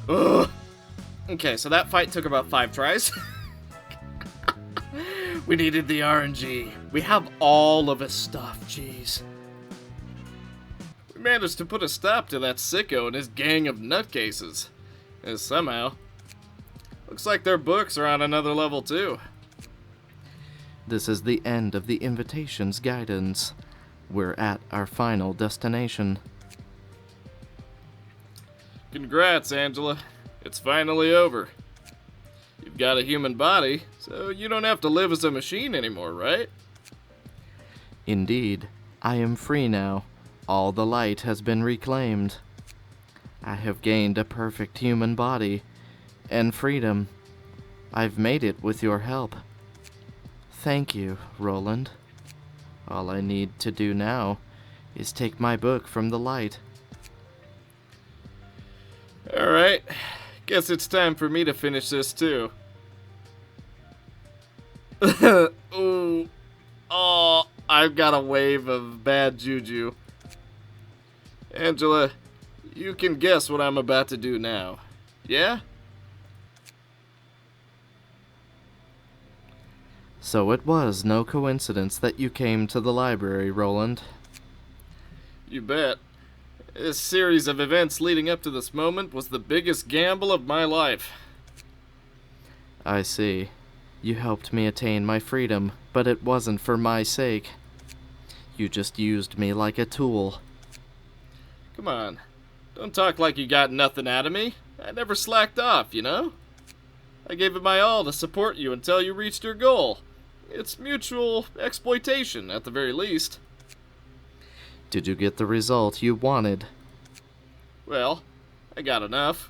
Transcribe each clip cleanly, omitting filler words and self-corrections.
Ugh. Okay, so that fight took about 5 tries. We needed the RNG. We have all of his stuff, jeez. We managed to put a stop to that sicko and his gang of nutcases. And somehow. Looks like their books are on another level too. This is the end of the invitation's guidance. We're at our final destination. Congrats, Angela. It's finally over. You've got a human body, so you don't have to live as a machine anymore, right? Indeed, I am free now. All the light has been reclaimed. I have gained a perfect human body and freedom. I've made it with your help. Thank you, Roland. All I need to do now is take my book from the light. Alright, guess it's time for me to finish this too. Ooh. Oh, I've got a wave of bad juju. Angela, you can guess what I'm about to do now. Yeah? So it was no coincidence that you came to the library, Roland. You bet. This series of events leading up to this moment was the biggest gamble of my life. I see. You helped me attain my freedom, but it wasn't for my sake. You just used me like a tool. Come on. Don't talk like you got nothing out of me. I never slacked off, you know? I gave it my all to support you until you reached your goal. It's mutual exploitation, at the very least. Did you get the result you wanted? Well, I got enough.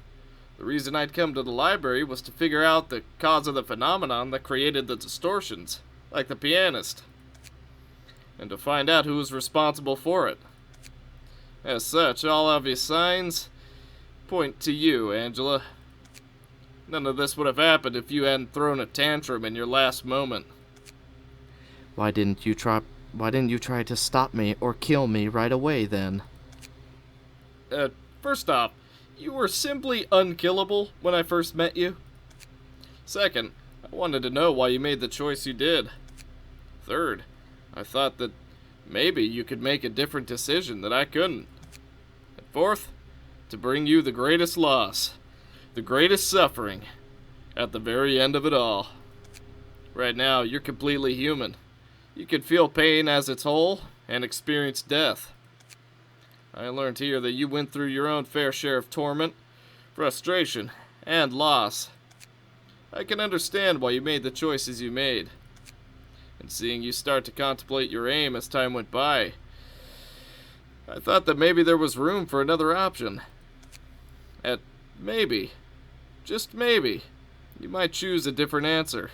The reason I'd come to the library was to figure out the cause of the phenomenon that created the distortions, like the pianist, and to find out who was responsible for it. As such, all obvious signs point to you, Angela. None of this would have happened if you hadn't thrown a tantrum in your last moment. Why didn't you try to stop me or kill me right away then? First off, you were simply unkillable when I first met you. Second, I wanted to know why you made the choice you did. Third, I thought that maybe you could make a different decision that I couldn't. And fourth, to bring you the greatest loss, the greatest suffering, at the very end of it all. Right now, you're completely human. You can feel pain as its whole and experience death. I learned here that you went through your own fair share of torment, frustration, and loss. I can understand why you made the choices you made. And seeing you start to contemplate your aim as time went by, I thought that maybe there was room for another option. At maybe, just maybe, you might choose a different answer.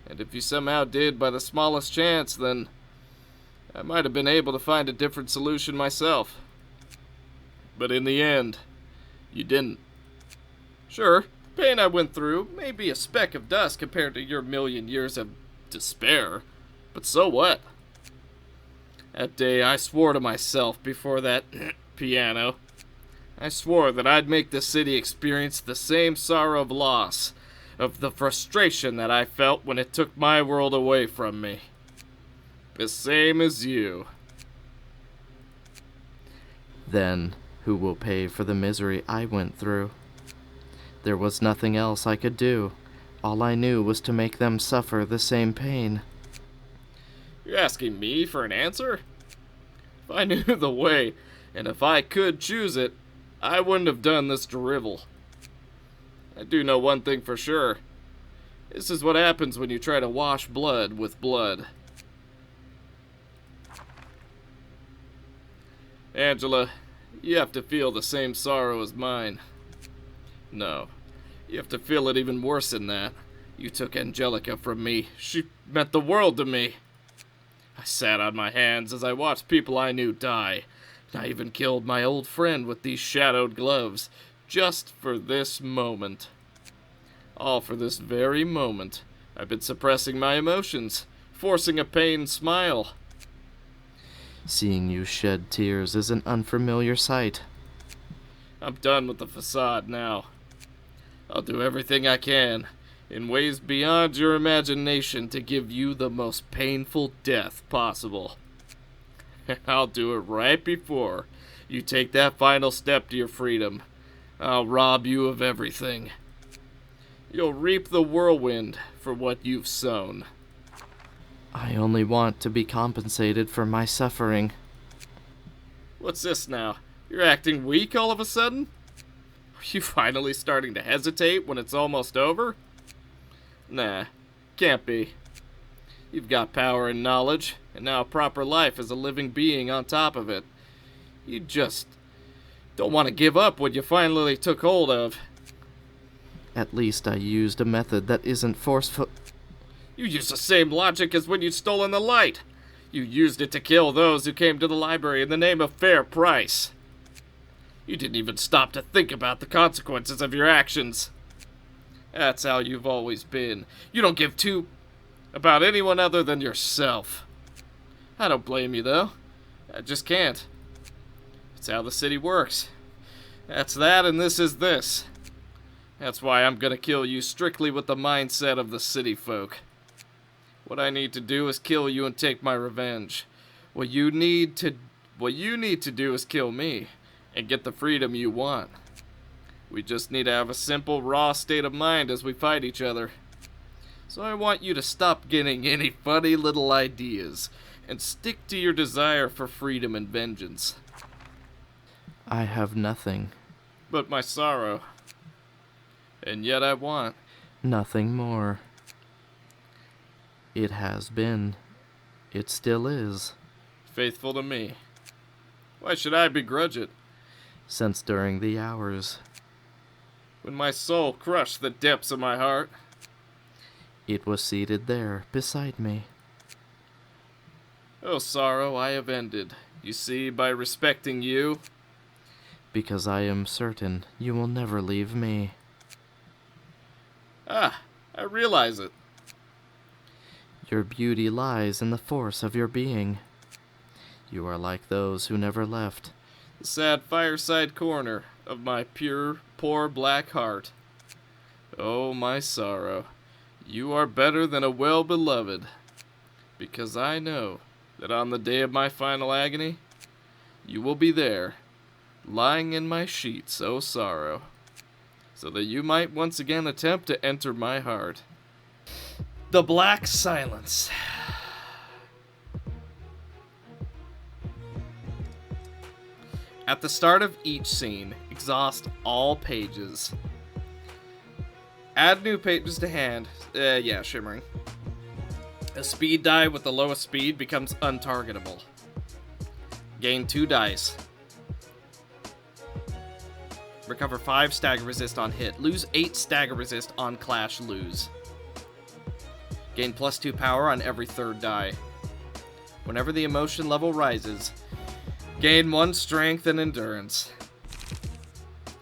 And if you somehow did by the smallest chance, then I might have been able to find a different solution myself. But in the end, you didn't. Sure, the pain I went through may be a speck of dust compared to your million years of despair, but so what? That day I swore to myself before that piano. I swore that I'd make the city experience the same sorrow of loss, of the frustration that I felt when it took my world away from me. The same as you. Then, who will pay for the misery I went through? There was nothing else I could do. All I knew was to make them suffer the same pain. You're asking me for an answer? If I knew the way, and if I could choose it, I wouldn't have done this drivel. I do know one thing for sure. This is what happens when you try to wash blood with blood. Angela, you have to feel the same sorrow as mine. No, you have to feel it even worse than that. You took Angelica from me. She meant the world to me. I sat on my hands as I watched people I knew die. And I even killed my old friend with these shadowed gloves. Just for this moment. All for this very moment. I've been suppressing my emotions, forcing a pained smile. Seeing you shed tears is an unfamiliar sight. I'm done with the facade now. I'll do everything I can, in ways beyond your imagination, to give you the most painful death possible. And I'll do it right before you take that final step to your freedom. I'll rob you of everything. You'll reap the whirlwind for what you've sown. I only want to be compensated for my suffering. What's this now? You're acting weak all of a sudden? Are you finally starting to hesitate when it's almost over? Nah, can't be. You've got power and knowledge, and now a proper life as a living being on top of it. You just don't want to give up what you finally took hold of. At least I used a method that isn't forceful. You used the same logic as when you'd stolen the light. You used it to kill those who came to the library in the name of fair price. You didn't even stop to think about the consequences of your actions. That's how you've always been. You don't give two about anyone other than yourself. I don't blame you, though. I just can't. It's how the city works. That's that, and this is this. That's why I'm gonna kill you strictly with the mindset of the city folk. What I need to do is kill you and take my revenge. What you need to do is kill me and get the freedom you want. We just need to have a simple, raw state of mind as we fight each other. So I want you to stop getting any funny little ideas and stick to your desire for freedom and vengeance. I have nothing. But my sorrow. And yet I want. Nothing more. It has been. It still is. Faithful to me. Why should I begrudge it? Since during the hours. When my soul crushed the depths of my heart. It was seated there, beside me. Oh, sorrow, I have ended. You see, by respecting you. Because I am certain you will never leave me. Ah, I realize it. Your beauty lies in the force of your being. You are like those who never left. The sad fireside corner of my pure, poor black heart. Oh, my sorrow, you are better than a well-beloved, because I know that on the day of my final agony, you will be there, lying in my sheets, oh sorrow, so that you might once again attempt to enter my heart. The Black Silence. At the start of each scene, exhaust all pages. Add new pages to hand. Shimmering. A speed die with the lowest speed becomes untargetable. Gain 2 dice. Recover 5 stagger resist on hit. Lose 8 stagger resist on clash lose. Gain +2 power on every 3rd die. Whenever the emotion level rises, gain 1 strength and endurance.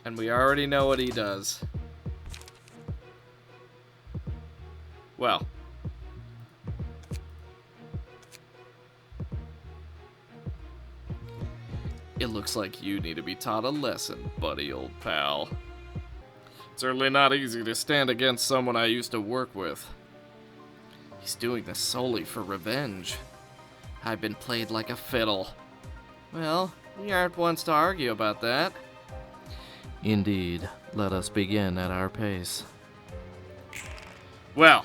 And we already know what he does. Well. It looks like you need to be taught a lesson, buddy old pal. It's certainly not easy to stand against someone I used to work with. He's doing this solely for revenge. I've been played like a fiddle. Well, we aren't ones to argue about that. Indeed, let us begin at our pace. Well,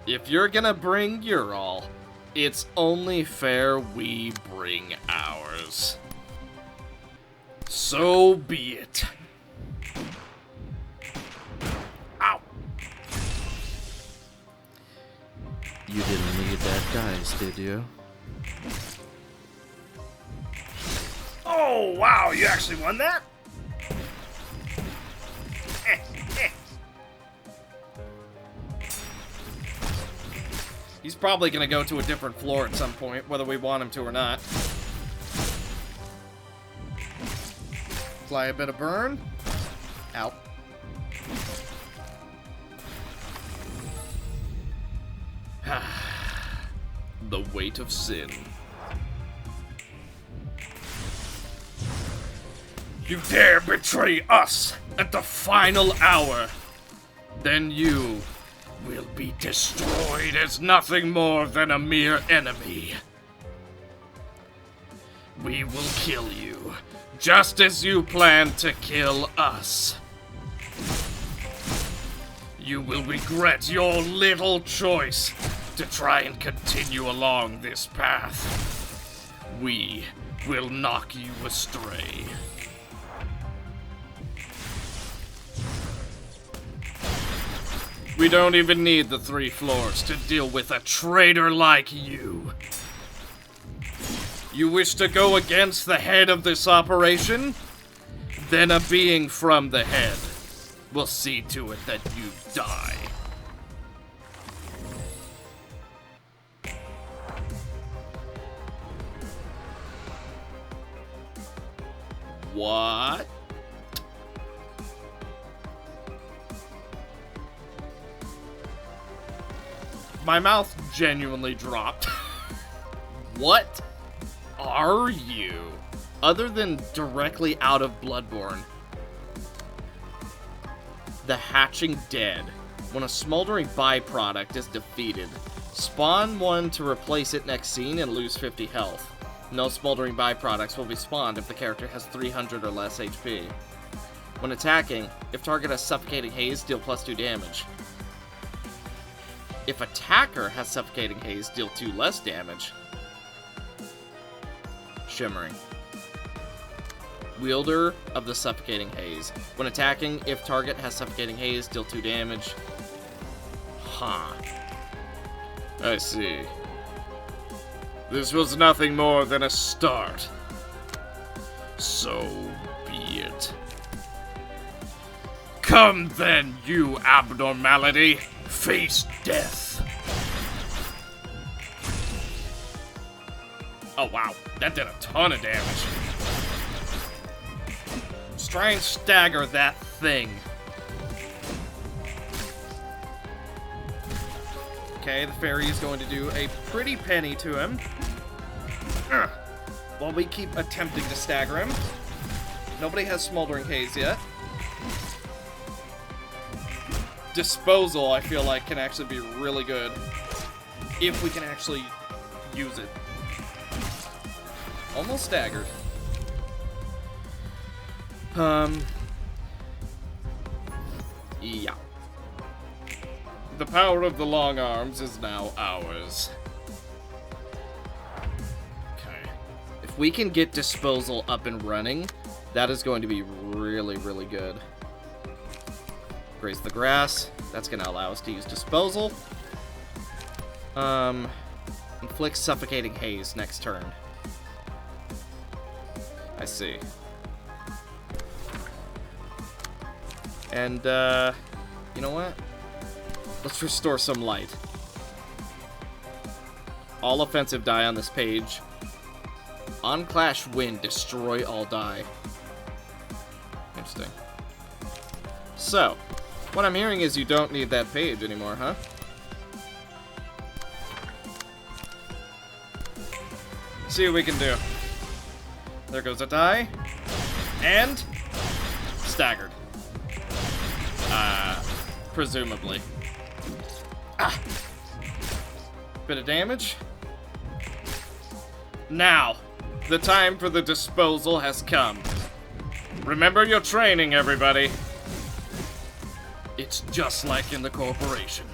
if you're gonna bring your all, it's only fair we bring ours. So be it. Ow! You didn't need that dice, did you? Oh, wow, you actually won that? He's probably gonna go to a different floor at some point, whether we want him to or not. Apply a bit of burn. Ow. The weight of sin. You dare betray us at the final hour, then you will be destroyed as nothing more than a mere enemy. We will kill you, just as you planned to kill us. You will regret your little choice to try and continue along this path. We will knock you astray. We don't even need the 3 floors to deal with a traitor like you. You wish to go against the head of this operation? Then a being from the head will see to it that you die. What? My mouth genuinely dropped. What are you? Other than directly out of Bloodborne. The Hatching Dead. When a smoldering byproduct is defeated, spawn one to replace it next scene and lose 50 health. No smoldering byproducts will be spawned if the character has 300 or less HP. When attacking, if target has Suffocating Haze, deal +2 damage. If attacker has Suffocating Haze, deal 2 less damage. Shimmering. Wielder of the Suffocating Haze. When attacking, if target has Suffocating Haze, deal 2 damage. Huh. I see. This was nothing more than a start. So be it. Come then, you abnormality. Face death. Oh wow, that did a ton of damage. Let's try and stagger that thing. Okay, the fairy is going to do a pretty penny to him. While we keep attempting to stagger him. Nobody has Smoldering Haze yet. Disposal, I feel like, can actually be really good. If we can actually use it. Almost staggered. Yeah. The power of the long arms is now ours. Okay. If we can get disposal up and running, that is going to be really, really good. Graze the grass. That's going to allow us to use disposal. Inflict Suffocating Haze next turn. I see. And, you know what? Let's restore some light. All offensive die on this page. On Clash win, destroy all die. Interesting. So, what I'm hearing is you don't need that page anymore, huh? See what we can do. There goes a die. And staggered. Presumably. Ah! Bit of damage. Now, the time for the disposal has come. Remember your training, everybody. It's just like in the corporation.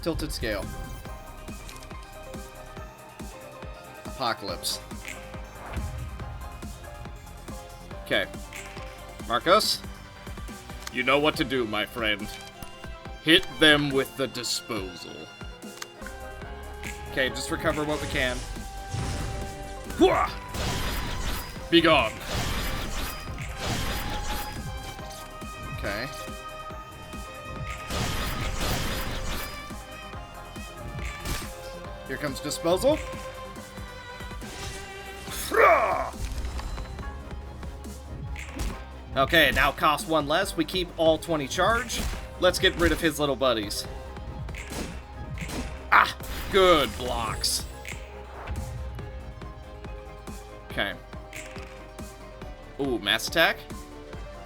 Tilted scale. Apocalypse. Okay. Marcos? You know what to do, my friend. Hit them with the disposal. Okay, just recover what we can. Hooah! Be gone. Okay. Here comes disposal. Okay, now cost 1 less. We keep all 20 charge. Let's get rid of his little buddies. Ah, good blocks. Okay. Ooh, mass attack.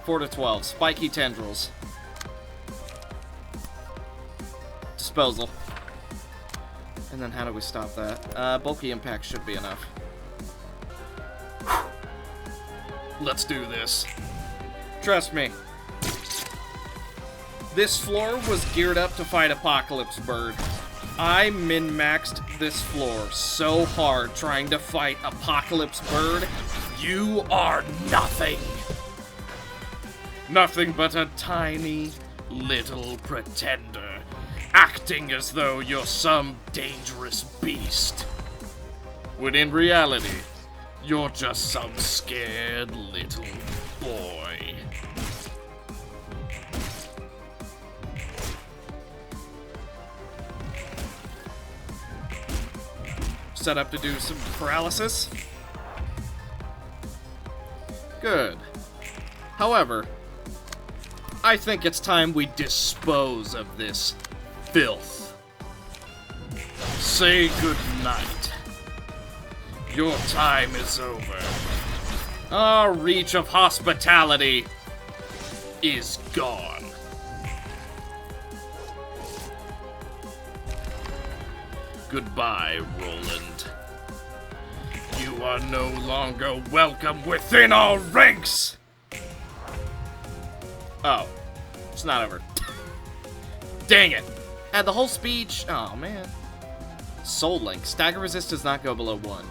4 to 12. Spiky tendrils. Disposal. And then how do we stop that? Bulky impact should be enough. Let's do this. Trust me. This floor was geared up to fight Apocalypse Bird. I min-maxed this floor so hard trying to fight Apocalypse Bird. You are nothing. Nothing but a tiny little pretender, acting as though you're some dangerous beast. When in reality, you're just some scared little boy. Set up to do some paralysis. Good. However, I think it's time we dispose of this filth. Say goodnight. Your time is over. Our reach of hospitality is gone. Goodbye, Roland. You are no longer welcome within our ranks! Oh. It's not over. Dang it! Had the whole speech. Oh, man. Soul Link. Stagger resist does not go below 1.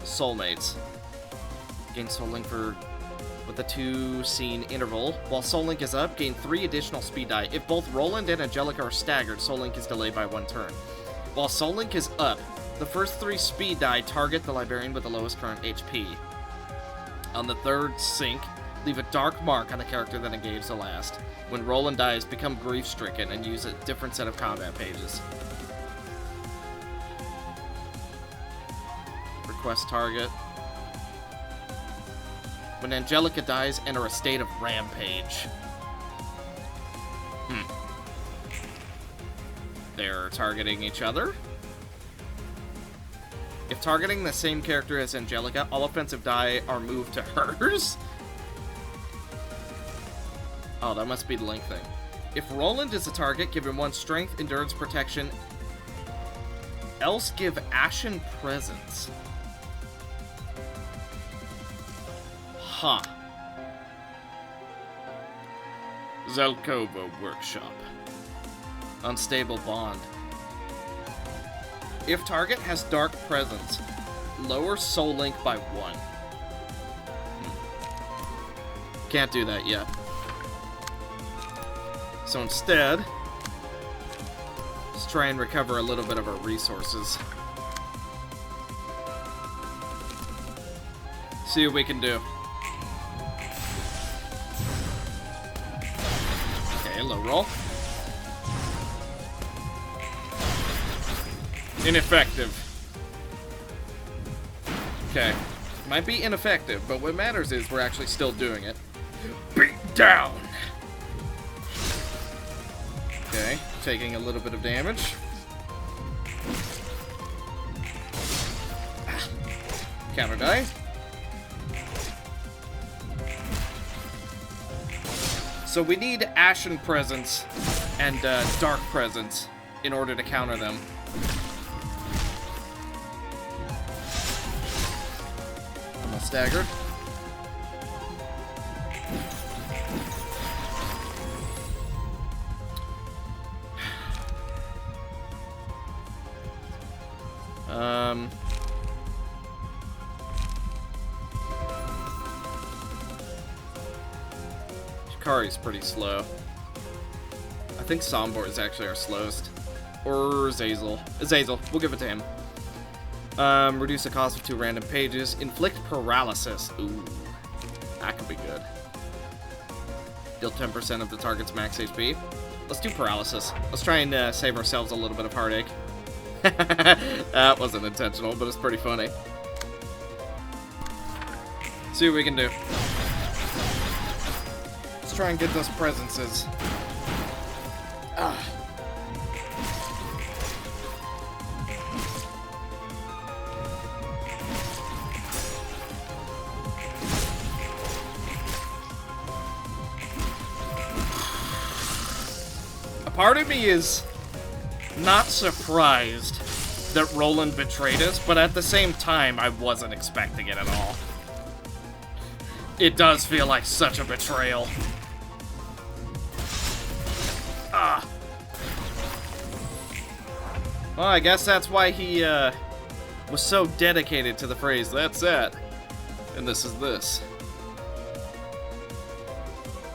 Soulmates. Gain Soul Link for with a 2-scene interval. While Soul Link is up, gain 3 additional speed die. If both Roland and Angelica are staggered, Soul Link is delayed by 1 turn. While Soul Link is up, the first 3 speed die target the Librarian with the lowest current HP. On the 3rd sync, leave a dark mark on the character that engaged the last. When Roland dies, become grief-stricken and use a different set of combat pages. Request target. When Angelica dies, enter a state of rampage. They're targeting each other. If targeting the same character as Angelica, all offensive die are moved to hers. Oh, that must be the Link thing. If Roland is a target, give him 1 strength, endurance, protection. Else give Ashen Presence. Huh. Zelkova Workshop. Unstable Bond. If target has Dark Presence, lower Soul Link by 1. Can't do that yet. So instead, let's try and recover a little bit of our resources. See what we can do. Okay, low roll. Ineffective. Okay. Might be ineffective, but what matters is we're actually still doing it. Beat down! Okay, taking a little bit of damage. Counter die. So we need Ashen Presence and Dark Presence in order to counter them. Almost staggered. Shikari's pretty slow. I think Sombor is actually our slowest. Or Zazel. Zazel. We'll give it to him. Reduce the cost of 2 random pages. Inflict paralysis. Ooh. That could be good. Deal 10% of the target's max HP. Let's do paralysis. Let's try and save ourselves a little bit of heartache. That wasn't intentional, but it's pretty funny. See what we can do. Let's try and get those presences. Ah. A part of me is not surprised that Roland betrayed us, but at the same time, I wasn't expecting it at all. It does feel like such a betrayal. Ah. Well, I guess that's why he was so dedicated to the phrase, "That's it." And this is this.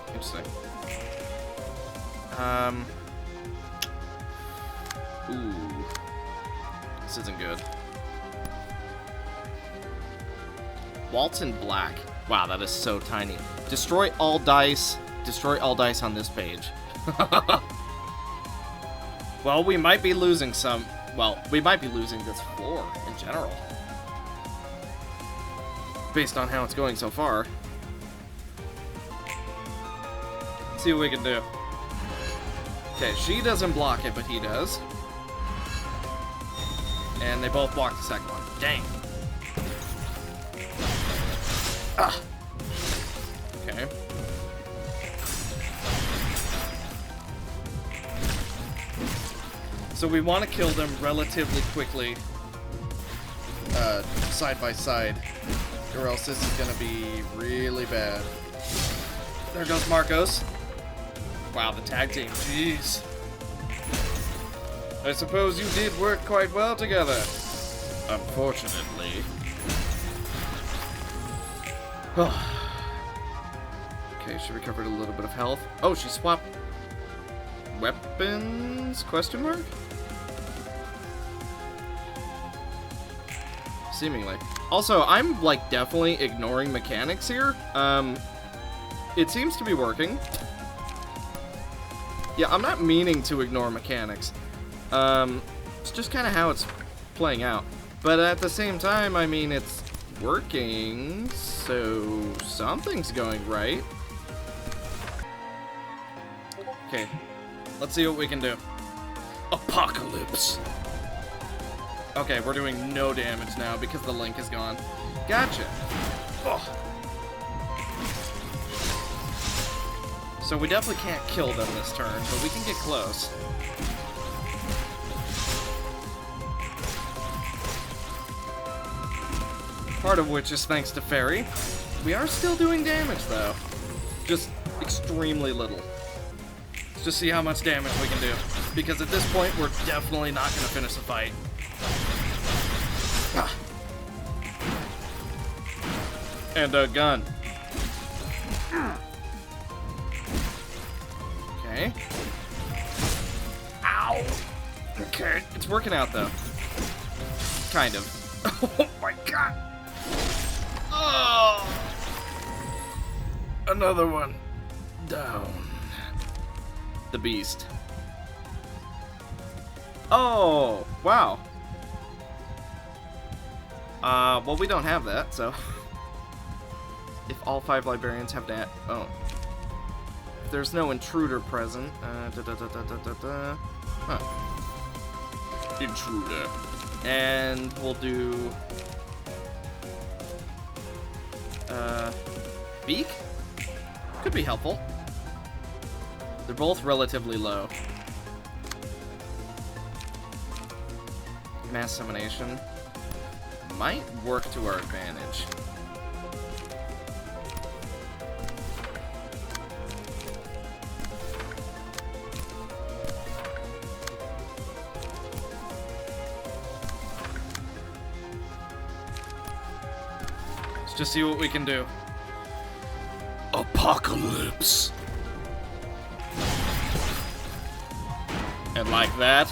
Interesting. Ooh. This isn't good. Waltz in black. Wow, that is so tiny. Destroy all dice. Destroy all dice on this page. Well, we might be losing some. Well, we might be losing this floor in general. Based on how it's going so far. Let's see what we can do. Okay, she doesn't block it, but he does. And they both block the second one. Dang. Ah. Okay. So we want to kill them relatively quickly, side by side, or else this is going to be really bad. There goes Marcos. Wow, the tag team, jeez. I suppose you did work quite well together. Unfortunately. Okay, she recovered a little bit of health. Oh, she swapped weapons? Question mark? Seemingly. Also, I'm like definitely ignoring mechanics here. It seems to be working. Yeah, I'm not meaning to ignore mechanics. It's just kind of how it's playing out. But at the same time, I mean, it's working, so something's going right. Okay, let's see what we can do. Apocalypse. Okay, we're doing no damage now because the link is gone. Gotcha. Oh. So we definitely can't kill them this turn, but we can get close. Part of which is thanks to Fairy. We are still doing damage, though. Just extremely little. Let's just see how much damage we can do. Because at this point, we're definitely not going to finish the fight. Ah. And a gun. Okay. Ow! Okay, it's working out, though. Kind of. Oh my god! Oh! Another one. Down. The beast. Oh! Wow. Well, we don't have that, so... If all 5 librarians have that... Oh. If there's no intruder present... Huh. Intruder. And we'll do... Beak? Could be helpful. They're both relatively low. Mass Summonation might work to our advantage. Let's just see what we can do. Apocalypse. And like that,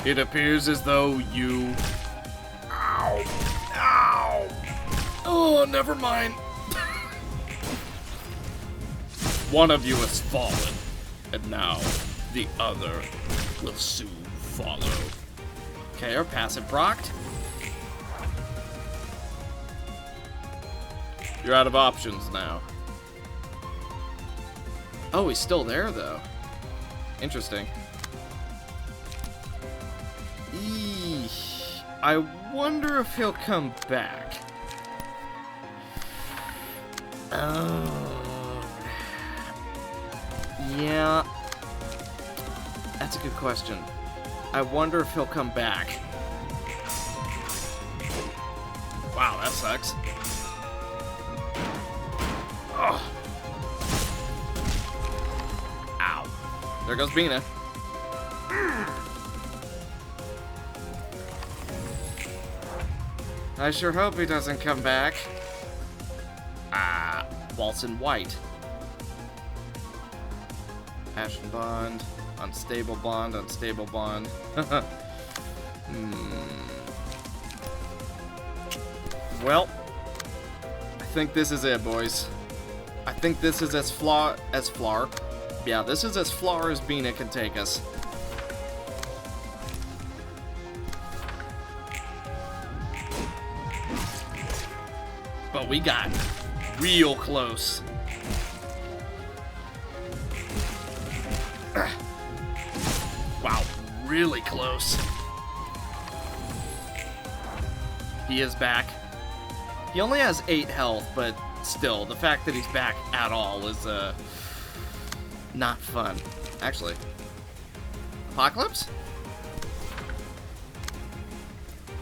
it appears as though you... Ow! Ow! Oh, never mind. One of you has fallen, and now the other will soon follow. Okay, our passive procced. You're out of options now. Oh, he's still there, though. Interesting. Eesh. I wonder if he'll come back. Oh. Yeah. That's a good question. I wonder if he'll come back. Wow, that sucks. Oh. Ow. There goes Bina. I sure hope he doesn't come back. Ah, Waltz in white. Passion bond. Unstable bond, unstable bond. Well, I think this is it, boys. I think this is as far. Yeah, this is as far as Bina can take us. But we got real close. Wow, really close. He is back. He only has 8 health, but still, the fact that he's back at all is, not fun. Actually. Apocalypse?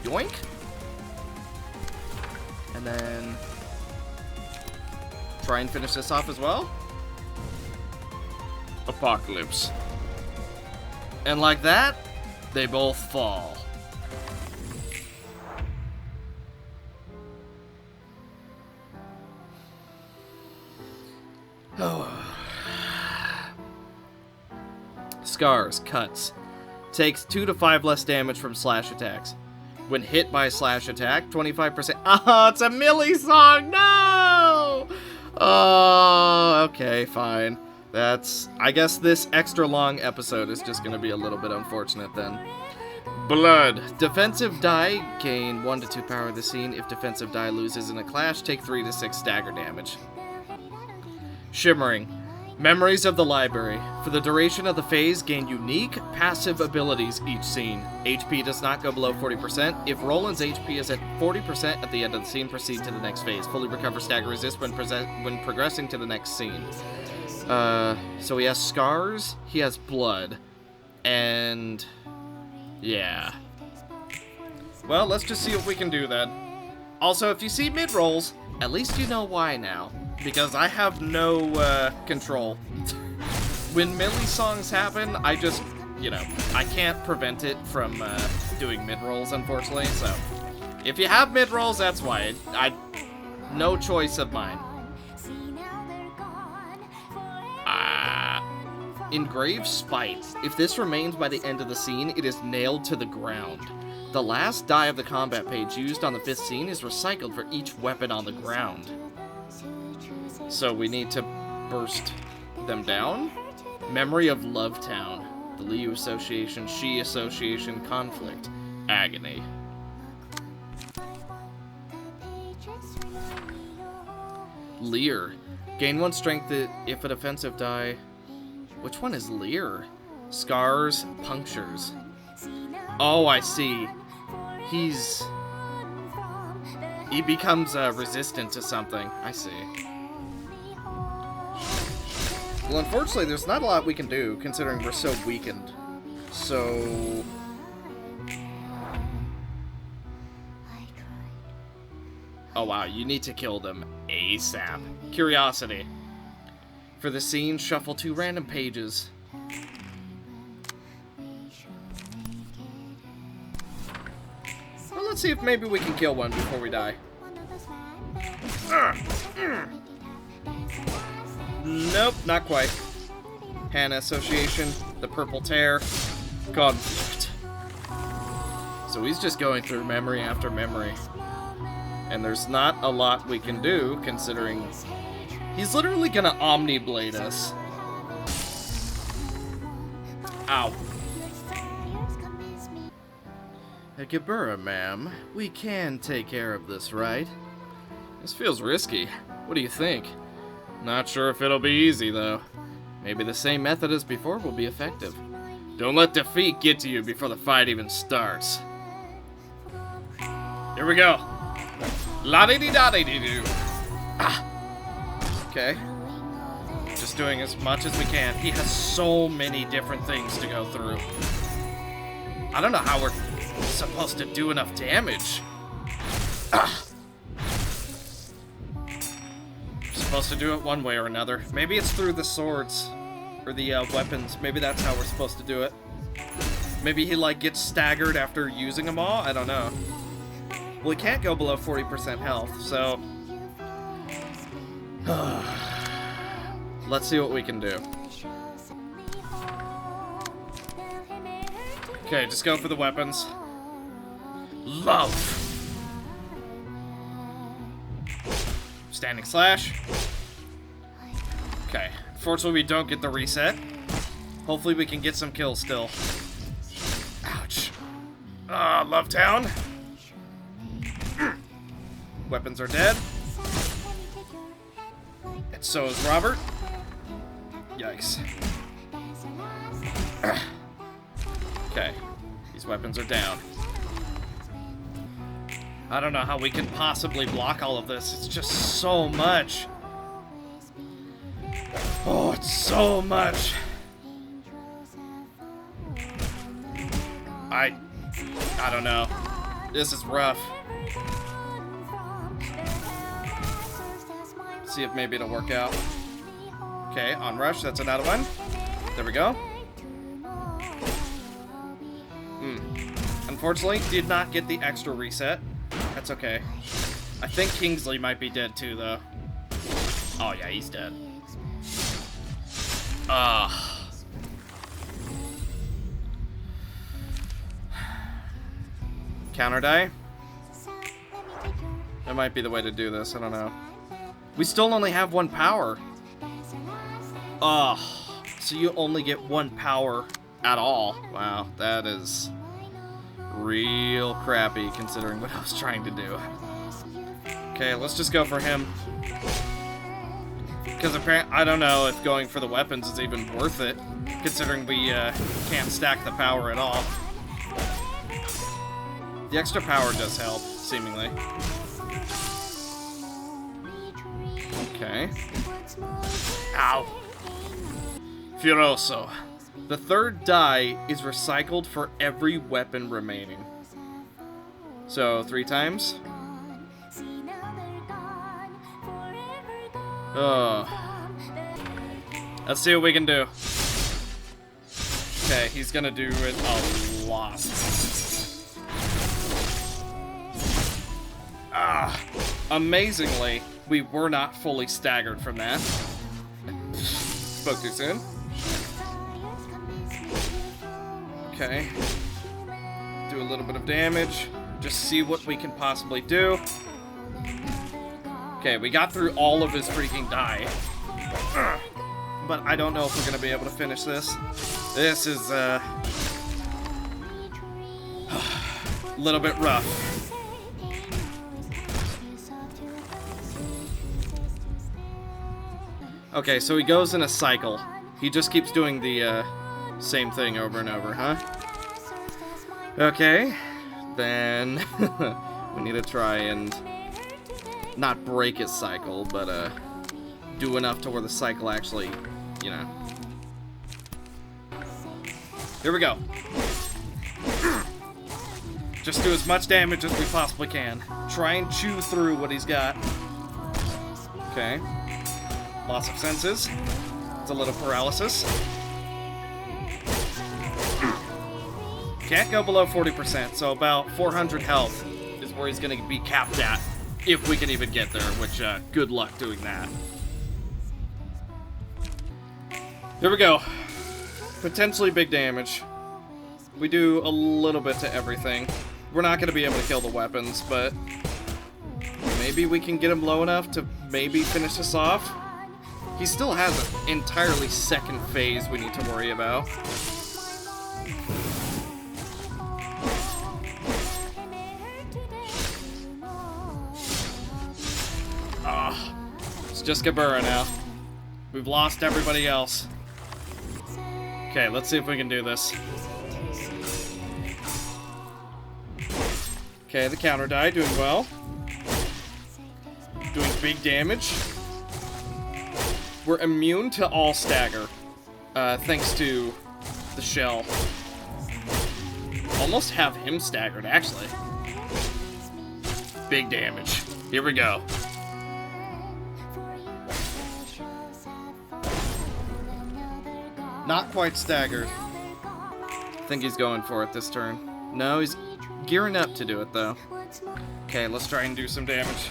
Yoink? And then try and finish this off as well. Apocalypse. And like that, they both fall. Oh. Scars, cuts. Takes 2 to 5 less damage from slash attacks. When hit by a slash attack, 25%. Oh, it's a melee song! No! Oh, okay, fine. I guess this extra long episode is just gonna be a little bit unfortunate then. Blood. Defensive die, gain 1 to 2 power of the scene. If defensive die loses in a clash, take 3 to 6 stagger damage. Shimmering. Memories of the library. For the duration of the phase, gain unique passive abilities each scene. HP does not go below 40%. If Roland's HP is at 40% at the end of the scene, proceed to the next phase. Fully recover stagger resist when progressing to the next scene. So he has scars, he has blood, and yeah. Well, let's just see if we can do that. Also, if you see mid-rolls, at least you know why now. Because I have no, control. When melee songs happen, I just, I can't prevent it from, doing mid-rolls, unfortunately, so. If you have mid-rolls, that's why. No choice of mine. Engraved Spite. If this remains by the end of the scene, it is nailed to the ground. The last die of the combat page used on the 5th scene is recycled for each weapon on the ground. So we need to burst them down. Memory of Lovetown. The Liu Association, She Association, Conflict, Agony. Leer. Gain 1 strength if a defensive die... Which one is Leer? Scars, punctures. Oh, I see. He becomes resistant to something. I see. Well, unfortunately, there's not a lot we can do, considering we're so weakened. So... Oh, wow, you need to kill them ASAP. Curiosity. For the scene, shuffle 2 random pages. Well, let's see if maybe we can kill one before we die. Nope, not quite. Hannah Association, the Purple Tear, Conflict. So he's just going through memory after memory. And there's not a lot we can do, considering he's literally gonna Omni-Blade us. Ow. Gebura, ma'am. We can take care of this, right? This feels risky. What do you think? Not sure if it'll be easy, though. Maybe the same method as before will be effective. Don't let defeat get to you before the fight even starts. Here we go. La-di-di-da-di-di-do. Ah. Okay. Just doing as much as we can. He has so many different things to go through. I don't know how we're supposed to do enough damage. Ah. Supposed to do it one way or another. Maybe it's through the swords or the weapons. Maybe that's how we're supposed to do it. Maybe he like gets staggered after using them all. I don't know. Well, he can't go below 40% health, so let's see what we can do. Okay, just go for the weapons. Love. Standing slash. Okay. Unfortunately, we don't get the reset. Hopefully, we can get some kills still. Ouch. Love Town. Weapons are dead. And so is Robert. Yikes. Okay. These weapons are down. I don't know how we can possibly block all of this. It's just so much. Oh, it's so much. I don't know. This is rough. See if maybe it'll work out. Okay, on rush, that's another one. There we go. Unfortunately, did not get the extra reset. That's okay. I think Kingsley might be dead too, though. Oh yeah, he's dead. Counter die? That might be the way to do this, I don't know. We still only have one power. So you only get one power at all. Wow, that is real crappy considering what I was trying to do. Okay, let's just go for him. Because apparently, I don't know if going for the weapons is even worth it, considering we can't stack the power at all. The extra power does help, seemingly. Okay. Ow. Furioso. The third die is recycled for every weapon remaining. So, 3 times? Let's see what we can do. Okay, he's gonna do it a lot. Amazingly, we were not fully staggered from that. Spoke too soon. Okay. Do a little bit of damage. Just see what we can possibly do. Okay, we got through all of his freaking die. But I don't know if we're going to be able to finish this. This is, a little bit rough. Okay, so he goes in a cycle. He just keeps doing the, same thing over and over, huh? Okay, then we need to try and not break his cycle, but do enough to where the cycle actually, you know. Here we go. Just do as much damage as we possibly can. Try and chew through what he's got. Okay. Loss of senses. It's a little paralysis. Can't go below 40%, so about 400 health is where he's going to be capped at, if we can even get there, which, good luck doing that. There we go. Potentially big damage. We do a little bit to everything. We're not going to be able to kill the weapons, but maybe we can get him low enough to maybe finish this off. He still has an entirely second phase we need to worry about. It's just Gabura now. We've lost everybody else. Okay, let's see if we can do this. Okay, the counter die doing well. Doing big damage. We're immune to all stagger. Thanks to the shell. Almost have him staggered, actually. Big damage. Here we go. Not quite staggered. I think he's going for it this turn. No, he's gearing up to do it, though. Okay, let's try and do some damage.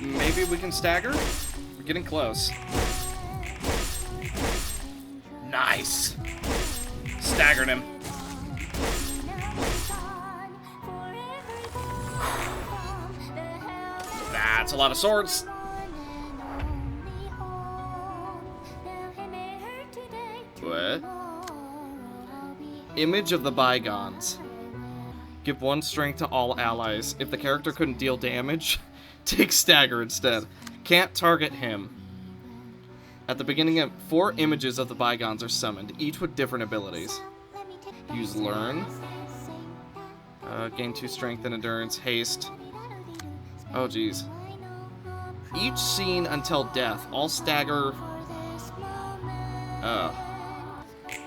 Maybe we can stagger? We're getting close. Nice! Staggered him. That's a lot of swords. What? Image of the Bygones. Give 1 strength to all allies. If the character couldn't deal damage, take stagger instead. Can't target him. At the beginning of 4 images of the Bygones are summoned, each with different abilities. Use learn. Gain 2 strength and endurance. Haste. Oh geez. Each scene until death. All stagger.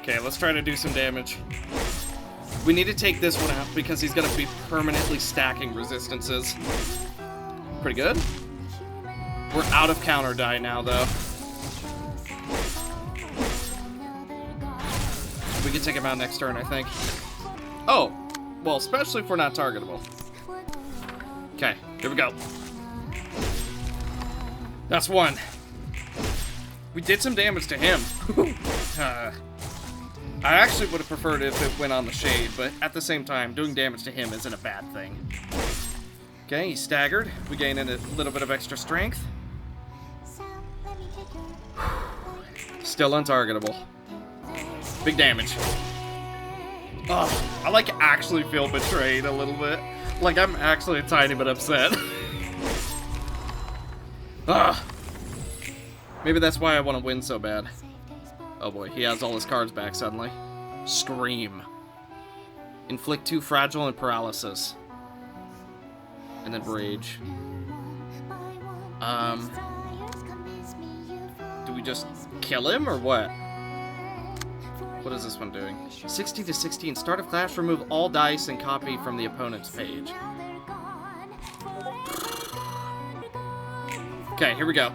Okay, let's try to do some damage. We need to take this one out because he's gonna be permanently stacking resistances. Pretty good. We're out of counter die now, though. We can take him out next turn, I think. Oh, well, especially if we're not targetable. Okay, here we go. That's 1. We did some damage to him. I actually would have preferred if it went on the shade, but at the same time, doing damage to him isn't a bad thing. Okay, he's staggered. We gain a little bit of extra strength. Still untargetable. Big damage. Oh, I like actually feel betrayed a little bit. Like I'm actually a tiny bit upset. Maybe that's why I want to win so bad. Oh boy, he has all his cards back suddenly. Scream. Inflict 2 fragile and paralysis. And then rage. Do we just kill him or what? What is this one doing? 16 to 16. Start of clash, remove all dice and copy from the opponent's page. Okay, here we go.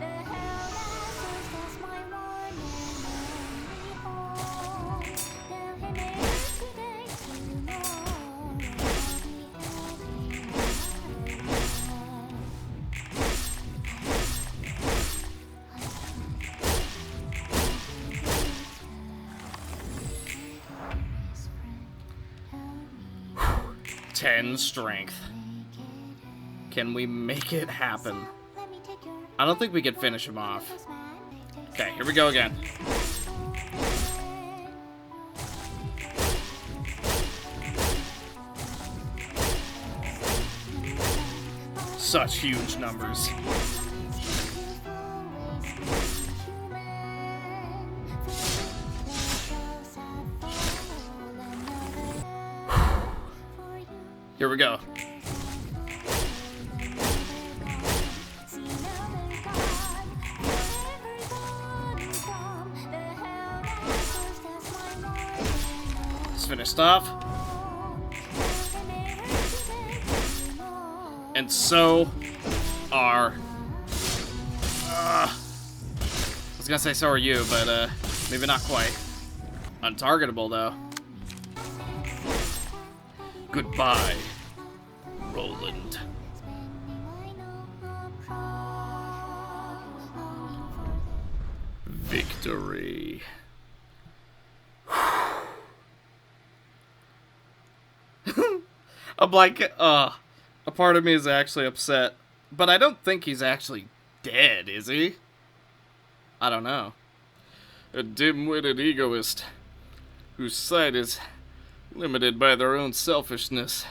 Strength. Can we make it happen? I don't think we could finish him off. Okay, here we go again. Such huge numbers. Here we go. It's finished off. And so are... I was gonna say so are you, but maybe not quite. Untargetable, though. Goodbye, Roland. Victory. I'm like, a part of me is actually upset. But I don't think he's actually dead, is he? I don't know. A dim-witted egoist whose sight is limited by their own selfishness.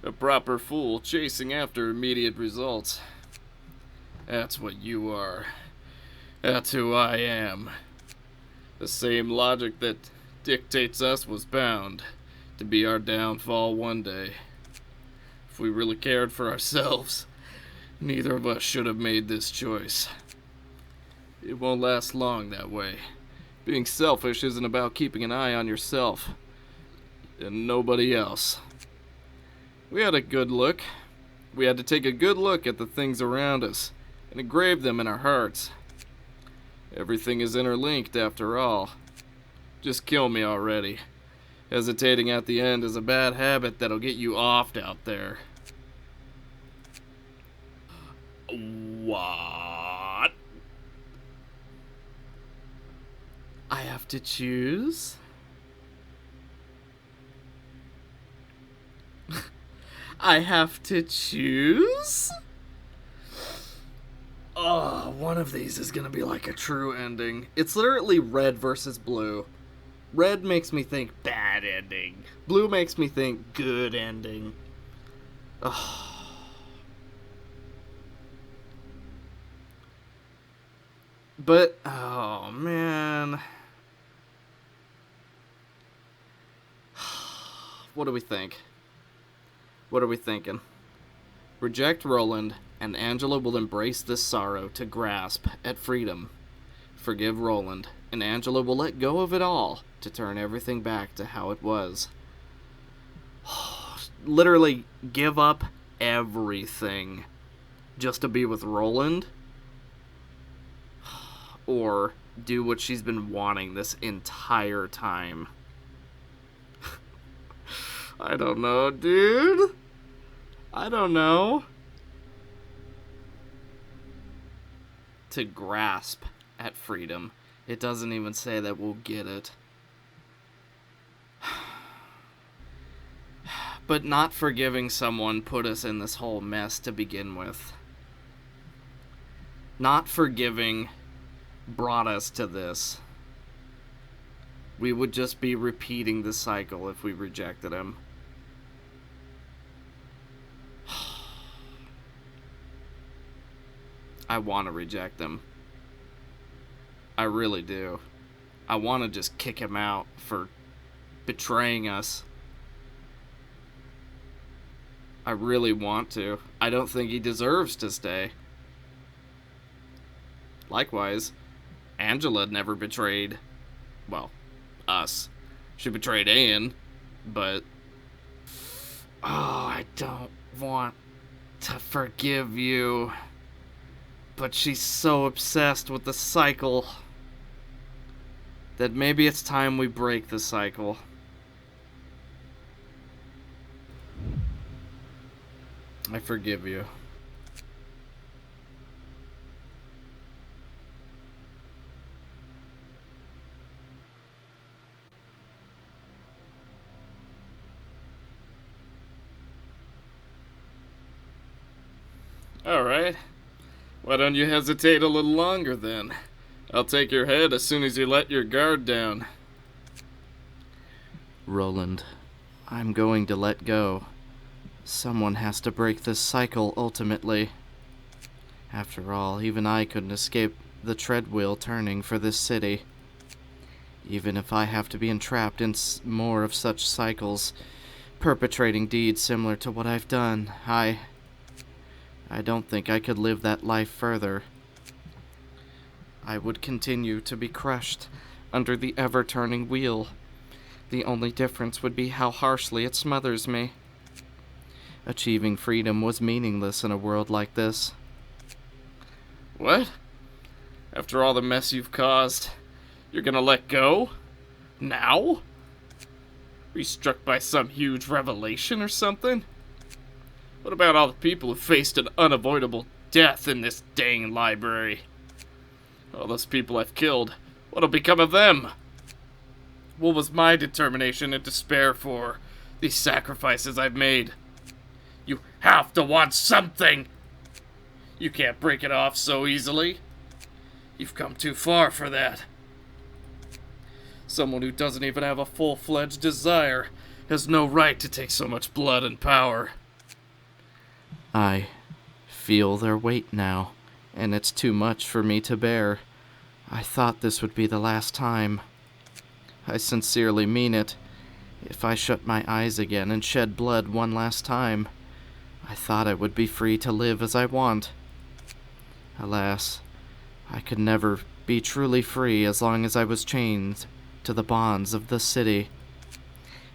A proper fool chasing after immediate results. That's what you are. That's who I am. The same logic that dictates us was bound to be our downfall one day. If we really cared for ourselves, neither of us should have made this choice. It won't last long that way. Being selfish isn't about keeping an eye on yourself and nobody else. We had a good look. We had to take a good look at the things around us and engrave them in our hearts. Everything is interlinked after all. Just kill me already. Hesitating at the end is a bad habit that'll get you offed out there. What? I have to choose? I have to choose? Oh, one of these is gonna be like a true ending. It's literally red versus blue. Red makes me think bad ending. Blue makes me think good ending. Oh. But, oh man. What do we think? What are we thinking? Reject Roland, and Angela will embrace this sorrow to grasp at freedom. Forgive Roland, and Angela will let go of it all to turn everything back to how it was. Literally give up everything just to be with Roland? Or do what she's been wanting this entire time? I don't know, dude. I don't know. To grasp at freedom. It doesn't even say that we'll get it. But not forgiving someone put us in this whole mess to begin with. Not forgiving brought us to this. We would just be repeating the cycle if we rejected him. I want to reject him. I really do. I want to just kick him out for betraying us. I really want to. I don't think he deserves to stay. Likewise, Angela never betrayed, well, us. She betrayed Ian, but I don't want to forgive you. But she's so obsessed with the cycle that maybe it's time we break the cycle. I forgive you. All right. Why don't you hesitate a little longer then? I'll take your head as soon as you let your guard down. Roland, I'm going to let go. Someone has to break this cycle ultimately. After all, even I couldn't escape the treadwheel turning for this city. Even if I have to be entrapped in more of such cycles, perpetrating deeds similar to what I've done, I don't think I could live that life further. I would continue to be crushed under the ever-turning wheel. The only difference would be how harshly it smothers me. Achieving freedom was meaningless in a world like this. What? After all the mess you've caused, you're gonna let go? Now? Were you struck by some huge revelation or something? What about all the people who faced an unavoidable death in this dang library? All those people I've killed, what'll become of them? What was my determination and despair for these sacrifices I've made? You have to want something! You can't break it off so easily. You've come too far for that. Someone who doesn't even have a full-fledged desire has no right to take so much blood and power. I feel their weight now, and it's too much for me to bear. I thought this would be the last time. I sincerely mean it. If I shut my eyes again and shed blood one last time, I thought I would be free to live as I want. Alas, I could never be truly free as long as I was chained to the bonds of the city.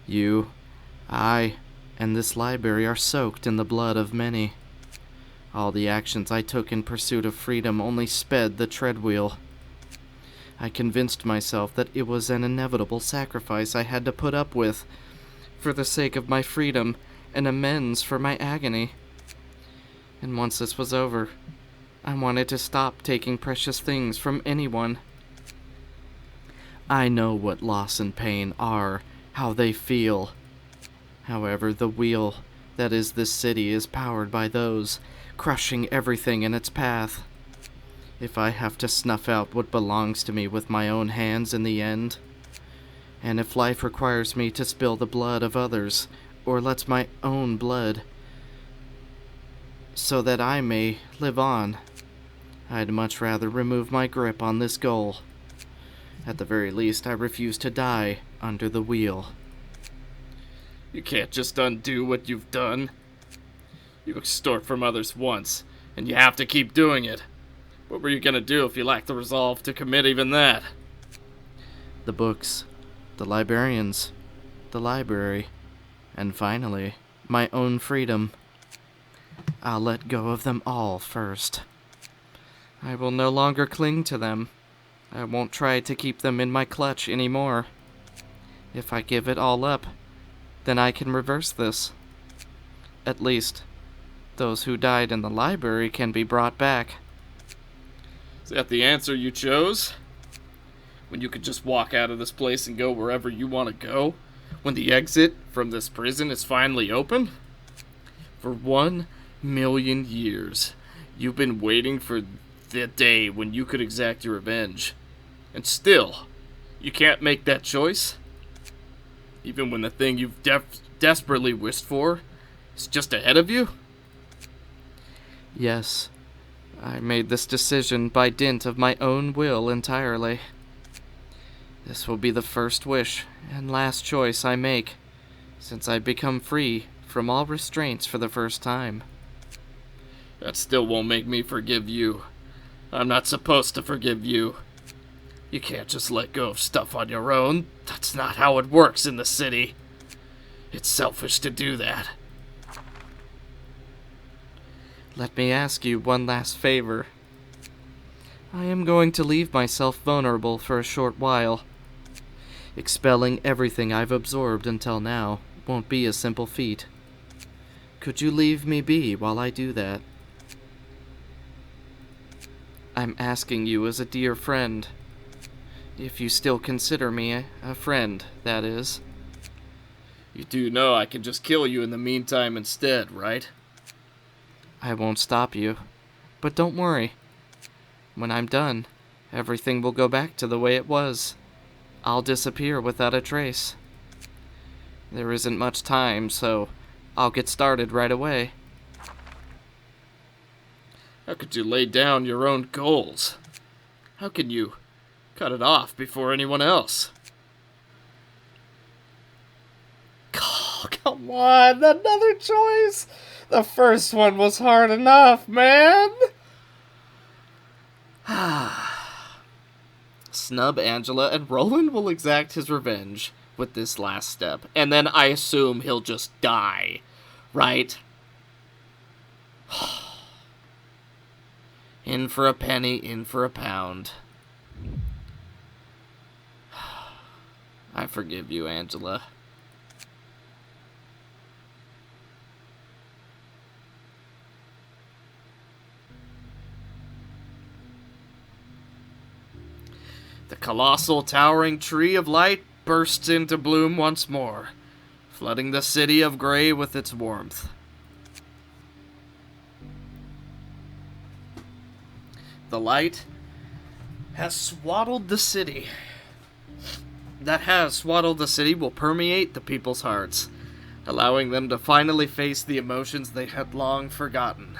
You, I, and this library are soaked in the blood of many. All the actions I took in pursuit of freedom only sped the treadwheel. I convinced myself that it was an inevitable sacrifice I had to put up with for the sake of my freedom and amends for my agony. And once this was over, I wanted to stop taking precious things from anyone. I know what loss and pain are, how they feel. However, the wheel that is this city is powered by those crushing everything in its path. If I have to snuff out what belongs to me with my own hands in the end, and if life requires me to spill the blood of others, or lets my own blood, so that I may live on, I'd much rather remove my grip on this goal. At the very least, I refuse to die under the wheel. You can't just undo what you've done. You extort from others once, and you have to keep doing it. What were you gonna do if you lacked the resolve to commit even that? The books, the librarians, the library, and finally, my own freedom. I'll let go of them all first. I will no longer cling to them. I won't try to keep them in my clutch anymore. If I give it all up, then I can reverse this. At least, those who died in the library can be brought back. Is that the answer you chose? When you could just walk out of this place and go wherever you want to go? When the exit from this prison is finally open? For 1,000,000 years, you've been waiting for the day when you could exact your revenge. And still, you can't make that choice? Even when the thing you've desperately wished for is just ahead of you? Yes, I made this decision by dint of my own will entirely. This will be the first wish and last choice I make, since I've become free from all restraints for the first time. That still won't make me forgive you. I'm not supposed to forgive you. You can't just let go of stuff on your own. That's not how it works in the city. It's selfish to do that. Let me ask you one last favor. I am going to leave myself vulnerable for a short while. Expelling everything I've absorbed until now won't be a simple feat. Could you leave me be while I do that? I'm asking you as a dear friend. If you still consider me a friend, that is. You do know I can just kill you in the meantime instead, right? I won't stop you. But don't worry. When I'm done, everything will go back to the way it was. I'll disappear without a trace. There isn't much time, so I'll get started right away. How could you lay down your own goals? How can you cut it off before anyone else? Oh, come on, another choice. The first one was hard enough, man. Snub Angela, and Roland will exact his revenge with this last step. And then I assume he'll just die, right? In for a penny, in for a pound. I forgive you, Angela. The colossal, towering tree of light bursts into bloom once more, flooding the city of gray with its warmth. The light has swaddled the city. That has swaddled the city will permeate the people's hearts, allowing them to finally face the emotions they had long forgotten.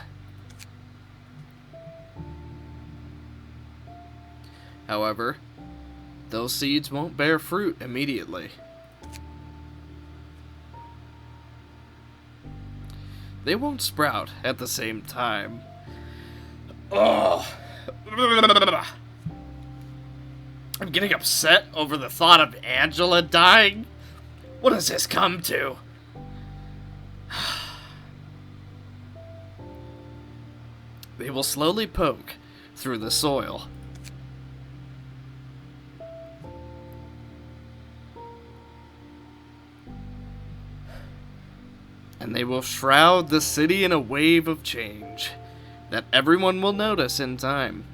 However, those seeds won't bear fruit immediately. They won't sprout at the same time. Ugh. I'm getting upset over the thought of Angela dying. What has this come to? They will slowly poke through the soil. And they will shroud the city in a wave of change that everyone will notice in time.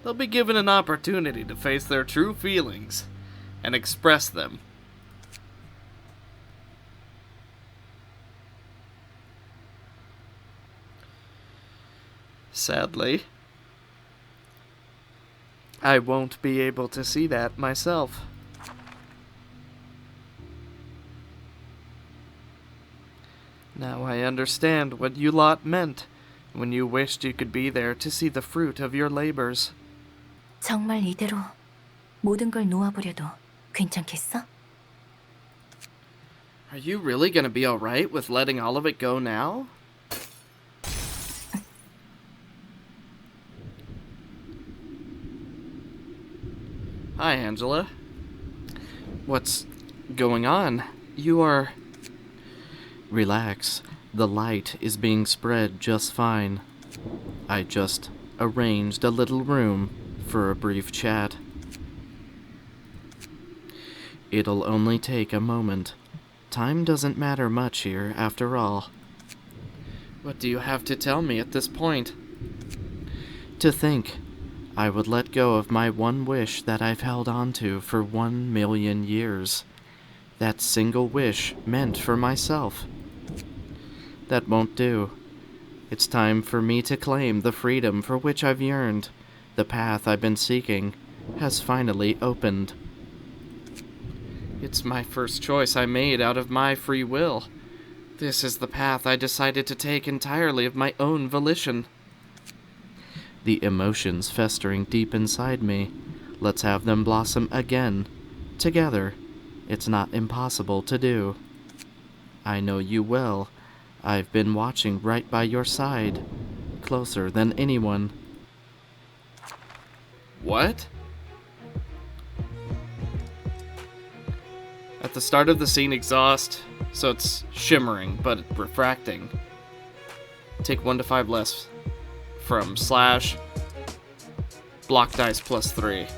They'll be given an opportunity to face their true feelings and express them. Sadly, I won't be able to see that myself. Now I understand what you lot meant when you wished you could be there to see the fruit of your labors. 정말 이대로 모든 걸 놓아버려도 괜찮겠어? Are you really gonna be alright with letting all of it go now? Hi, Angela. What's going on? You are... Relax. The light is being spread just fine. I just arranged a little room for a brief chat. It'll only take a moment. Time doesn't matter much here, after all. What do you have to tell me at this point? To think, I would let go of my one wish that I've held on to for 1,000,000 years. That single wish meant for myself. That won't do. It's time for me to claim the freedom for which I've yearned. The path I've been seeking has finally opened. It's my first choice I made out of my free will. This is the path I decided to take entirely of my own volition. The emotions festering deep inside me. Let's have them blossom again. Together. It's not impossible to do. I know you well. I've been watching right by your side. Closer than anyone. What? At the start of the scene, exhaust, so it's shimmering, but refracting. Take 1 to 5 less from slash block dice +3.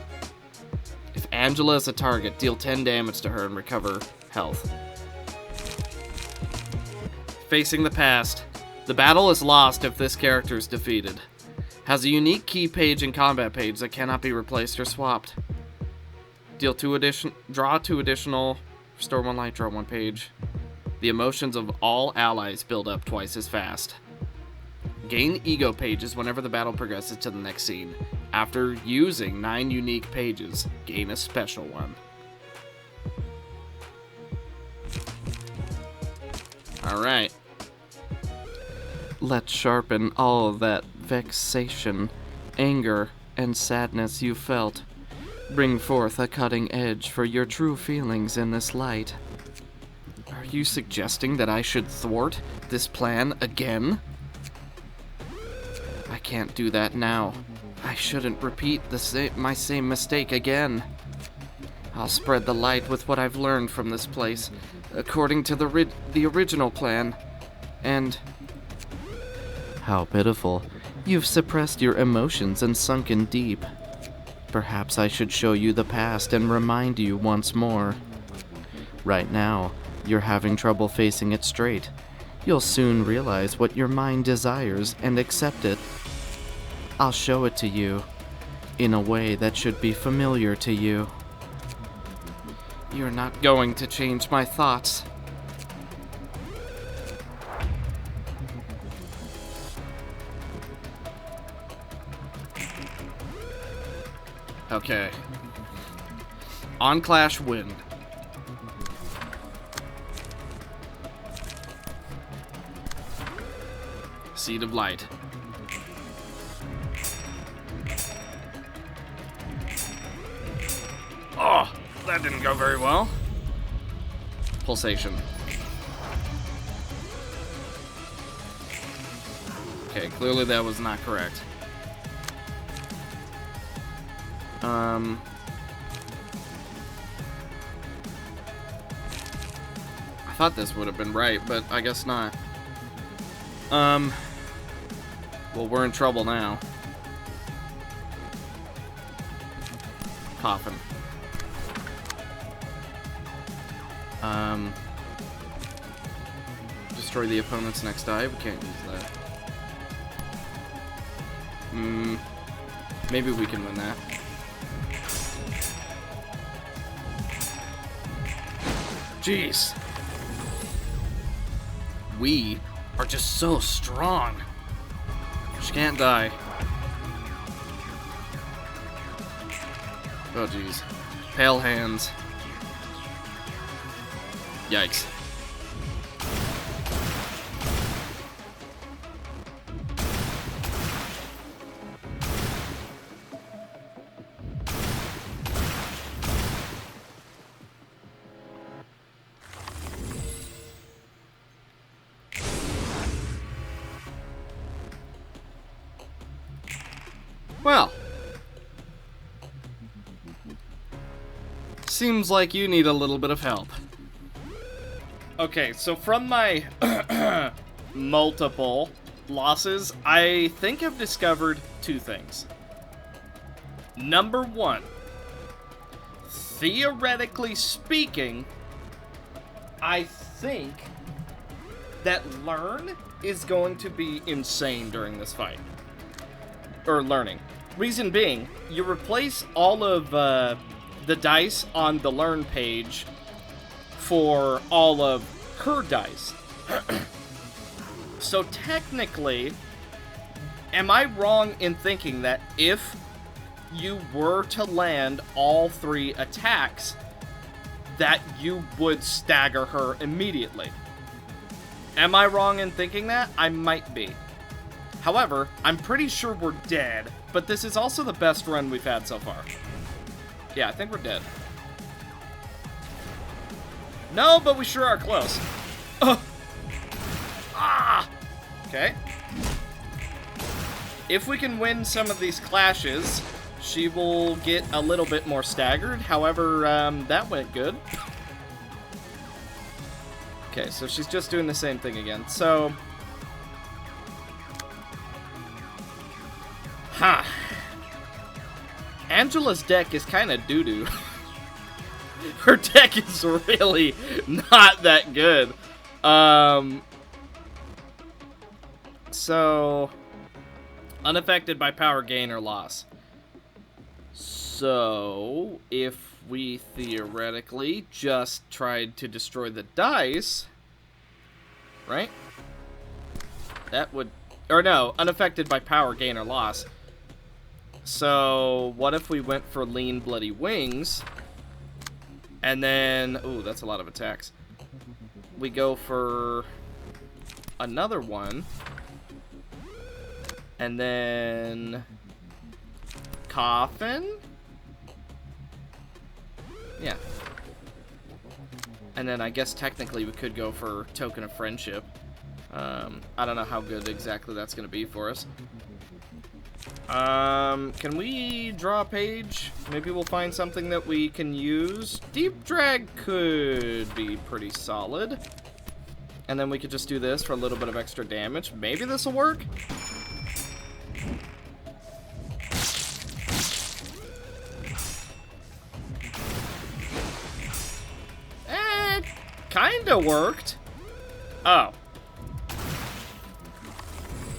If Angela is a target, deal 10 damage to her and recover health. Facing the past. The battle is lost if this character is defeated. Has a unique key page and combat page that cannot be replaced or swapped. Draw 2 additional, restore 1 life, draw 1 page. The emotions of all allies build up twice as fast. Gain ego pages whenever the battle progresses to the next scene. After using 9 unique pages, gain a special one. Alright. Let's sharpen all that vexation, anger, and sadness you felt. Bring forth a cutting edge for your true feelings in this light. Are you suggesting that I should thwart this plan again? I can't do that now. I shouldn't repeat my same mistake again. I'll spread the light with what I've learned from this place, according to the original plan. And... How pitiful. You've suppressed your emotions and sunken deep. Perhaps I should show you the past and remind you once more. Right now, you're having trouble facing it straight. You'll soon realize what your mind desires and accept it. I'll show it to you, in a way that should be familiar to you. You're not going to change my thoughts. Okay. On Clash Wind. Seed of Light. that didn't go very well. Pulsation. Okay, clearly that was not correct. I thought this would have been right, but I guess not. Well, we're in trouble now. Coffin. Destroy the opponent's next die. We can't use that. Maybe we can win that. Jeez. We are just so strong. She can't die. Oh, jeez. Pale hands. Yikes. Well, seems like you need a little bit of help. Okay, so from my multiple losses, I think I've discovered two things. Number one, theoretically speaking, I think that Learn is going to be insane during this fight. Or learning. Reason being, you replace all of the dice on the Learn page for all of her dice. So technically, am I wrong in thinking that if you were to land all 3 attacks, that you would stagger her immediately? Am I wrong in thinking that? I might be. However, I'm pretty sure we're dead, but this is also the best run we've had so far. Yeah, I think we're dead. No, but we sure are close. Ah! Okay. If we can win some of these clashes, she will get a little bit more staggered. However, that went good. Okay, so she's just doing the same thing again. So... Huh. Angela's deck is kind of doo-doo. Her deck is really not that good. So... Unaffected by power gain or loss. So, if we theoretically just tried to destroy the dice... Right? That would... Or no, unaffected by power gain or loss. So, what if we went for Lean Bloody Wings, and then... Ooh, that's a lot of attacks. We go for another one, and then... Coffin? Yeah. And then I guess technically we could go for Token of Friendship. I don't know how good exactly that's going to be for us. Can we draw a page? Maybe we'll find something that we can use. Deep Drag could be pretty solid. And then we could just do this for a little bit of extra damage. Maybe this will work? Kinda worked. Oh.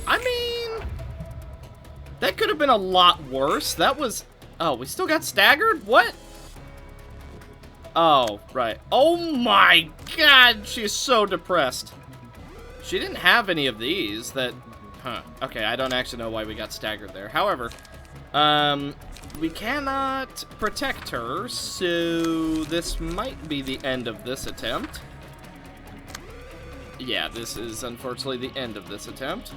I mean... That could have been a lot worse. That was... Oh, we still got staggered? What? Oh, right. Oh my god, she's so depressed. She didn't have any of these that... Huh. Okay, I don't actually know why we got staggered there. However, we cannot protect her, so this might be the end of this attempt. Yeah, this is unfortunately the end of this attempt.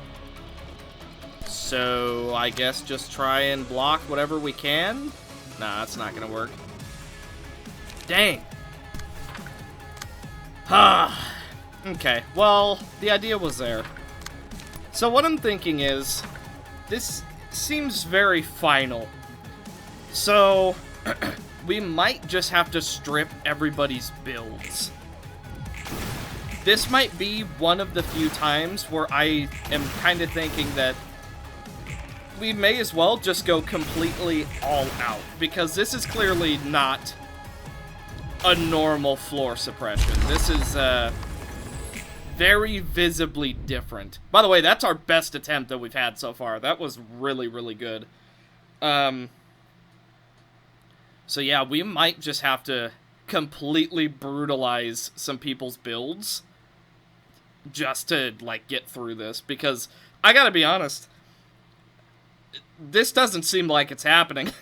So, I guess just try and block whatever we can? Nah, that's not gonna work. Dang. Ah. Okay, well, the idea was there. So what I'm thinking is, this seems very final. So, we might just have to strip everybody's builds. This might be one of the few times where I am kind of thinking that we may as well just go completely all out, because this is clearly not a normal floor suppression. This is, very visibly different. By the way, that's our best attempt that we've had so far. That was really, really good. So yeah, we might just have to completely brutalize some people's builds just to, like, get through this. Because, I gotta be honest, this doesn't seem like it's happening.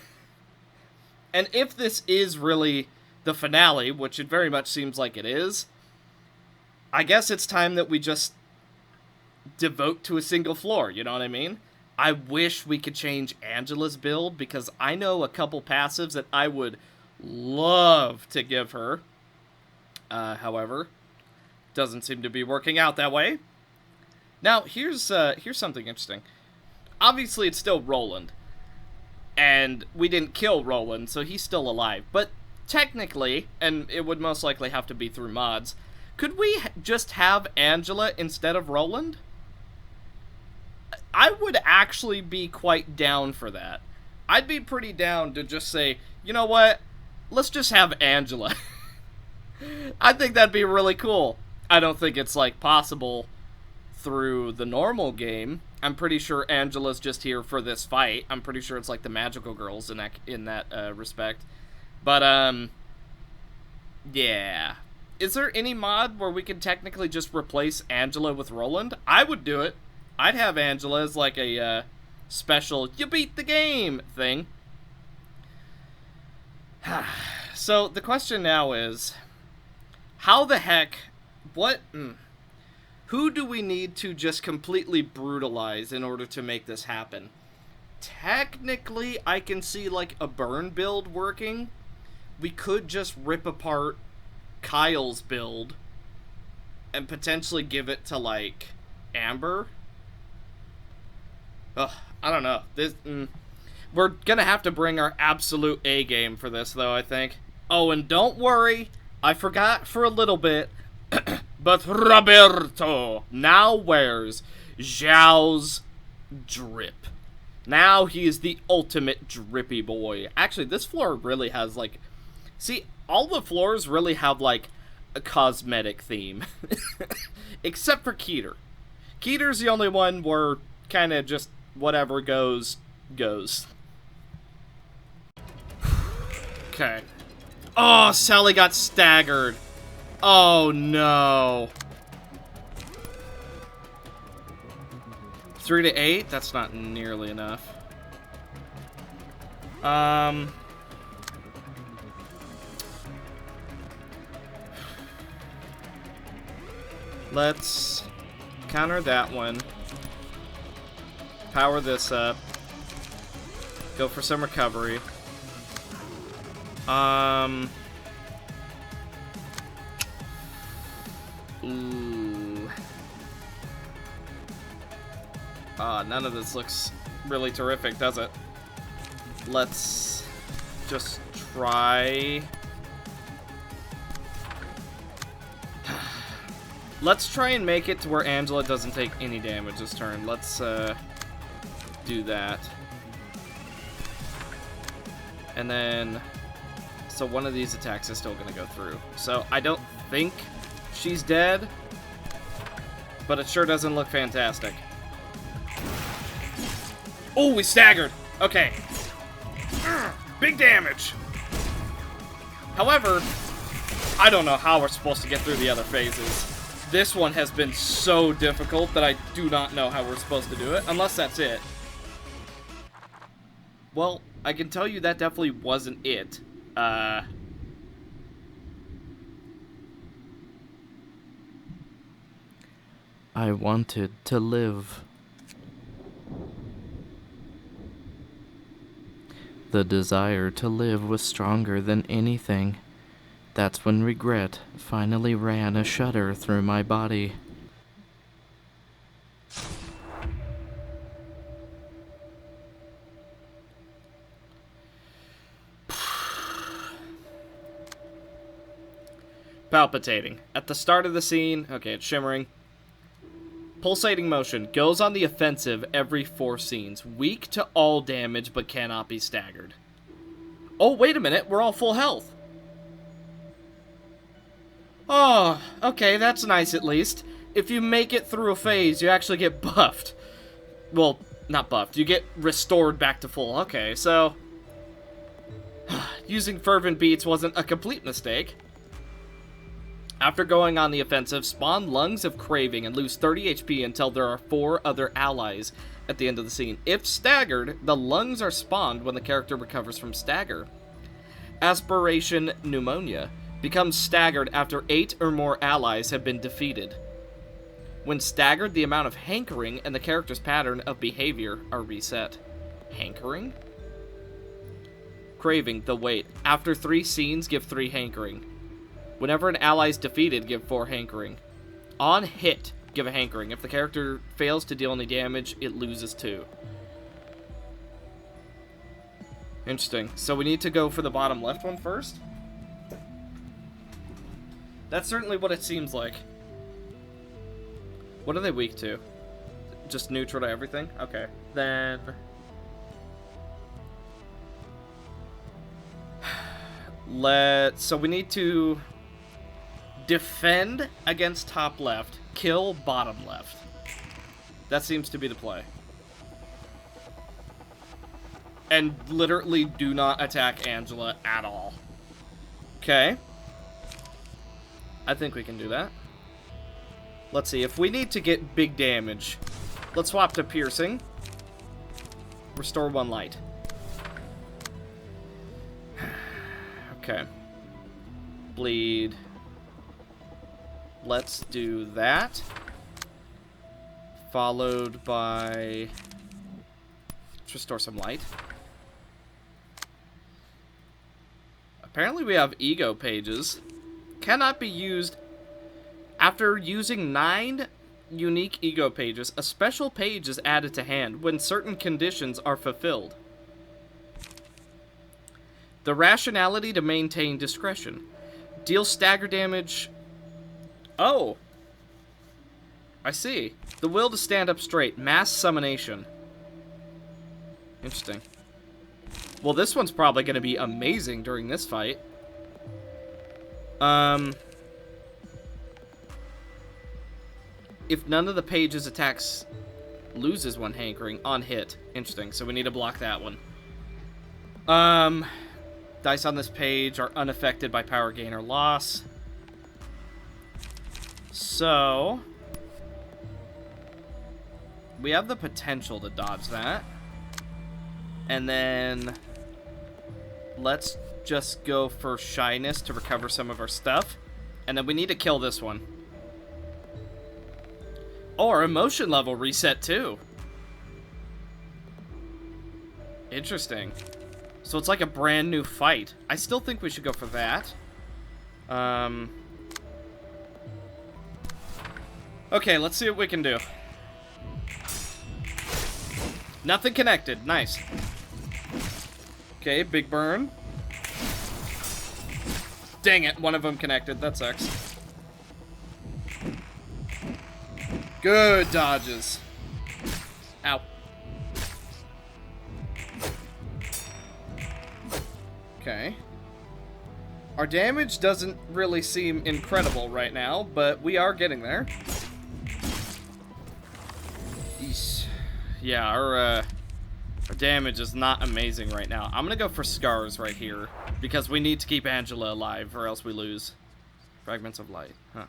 And if this is really the finale, which it very much seems like it is, I guess it's time that we just devote to a single floor, you know what I mean? I wish we could change Angela's build, because I know a couple passives that I would love to give her. However, doesn't seem to be working out that way. Now, here's something interesting. Obviously, it's still Roland, and we didn't kill Roland, so he's still alive. But technically, and it would most likely have to be through mods, could we just have Angela instead of Roland? I would actually be quite down for that. I'd be pretty down to just say, you know what? Let's just have Angela. I think that'd be really cool. I don't think it's, like, possible through the normal game. I'm pretty sure Angela's just here for this fight. I'm pretty sure it's like the magical girls in that respect. But, yeah. Is there any mod where we can technically just replace Angela with Roland? I would do it. I'd have Angela as like a special "you beat the game" thing. So the question now is, how the heck, who do we need to just completely brutalize in order to make this happen? Technically, I can see like a burn build working. We could just rip apart Kyle's build and potentially give it to like Amber. Ugh, I don't know. We're gonna have to bring our absolute A game for this, though, I think. Oh, and don't worry, I forgot for a little bit, but Roberto now wears Zhao's drip. Now he is the ultimate drippy boy. Actually, this floor really has, like... See, all the floors really have, like, a cosmetic theme. Except for Kitteh. Kitter's the only one where kind of just whatever goes, goes. Okay. Oh, Sally got staggered. Oh, no. 3 to 8? That's not nearly enough. Let's counter that one. Power this up. Go for some recovery. Ooh. None of this looks really terrific, does it? Let's just try. Let's try and make it to where Angela doesn't take any damage this turn. Let's do that. And then, so one of these attacks is still going to go through. So I don't think she's dead, but it sure doesn't look fantastic. Oh, we staggered. Okay. Big damage. However, I don't know how we're supposed to get through the other phases. This one has been so difficult that I do not know how we're supposed to do it, unless that's it. Well, I can tell you that definitely wasn't it. I wanted to live. The desire to live was stronger than anything, That's when regret finally ran a shudder through my body. Palpitating. At the start of the scene, okay, it's shimmering. Pulsating motion. Goes on the offensive every 4 scenes. Weak to all damage, but cannot be staggered. Oh, wait a minute. We're all full health. Oh, okay, that's nice at least. If you make it through a phase, you actually get buffed. Well, not buffed. You get restored back to full. Okay, so... using Fervent Beats wasn't a complete mistake. After going on the offensive, spawn Lungs of Craving and lose 30 HP until there are 4 other allies at the end of the scene. If staggered, the lungs are spawned when the character recovers from stagger. Aspiration Pneumonia becomes staggered after 8 or more allies have been defeated. When staggered, the amount of hankering and the character's pattern of behavior are reset. Hankering? Craving, the wait. After 3 scenes, give 3 hankering. Whenever an ally is defeated, give 4 hankering. On hit, give a hankering. If the character fails to deal any damage, it loses 2. Interesting. So we need to go for the bottom left one first? That's certainly what it seems like. What are they weak to? Just neutral to everything? Okay. Then... so we need to defend against top left, kill bottom left. That seems to be the play. And literally do not attack Angela at all. Okay. I think we can do that. Let's see, if we need to get big damage, let's swap to piercing. Restore 1 light. Okay. Bleed. Let's do that. Followed by... let's restore some light. Apparently we have ego pages. Cannot be used... after using 9 unique ego pages, a special page is added to hand when certain conditions are fulfilled. The rationality to maintain discretion. Deal stagger damage... oh! I see. The will to stand up straight. Mass summonation. Interesting. Well, this one's probably going to be amazing during this fight. If none of the pages attacks loses 1 hankering on hit. Interesting. So we need to block that one. Dice on this page are unaffected by power gain or loss. So we have the potential to dodge that. And then let's just go for shyness to recover some of our stuff. And then we need to kill this one. Oh, our emotion level reset too. Interesting. So it's like a brand new fight. I still think we should go for that. Okay, let's see what we can do. Nothing connected. Nice. Okay, big burn. Dang it, one of them connected. That sucks. Good dodges. Ow. Okay. Our damage doesn't really seem incredible right now, but we are getting there. Eesh. Yeah, our damage is not amazing right now. I'm gonna go for scars right here, because we need to keep Angela alive, or else we lose. Fragments of light. Huh.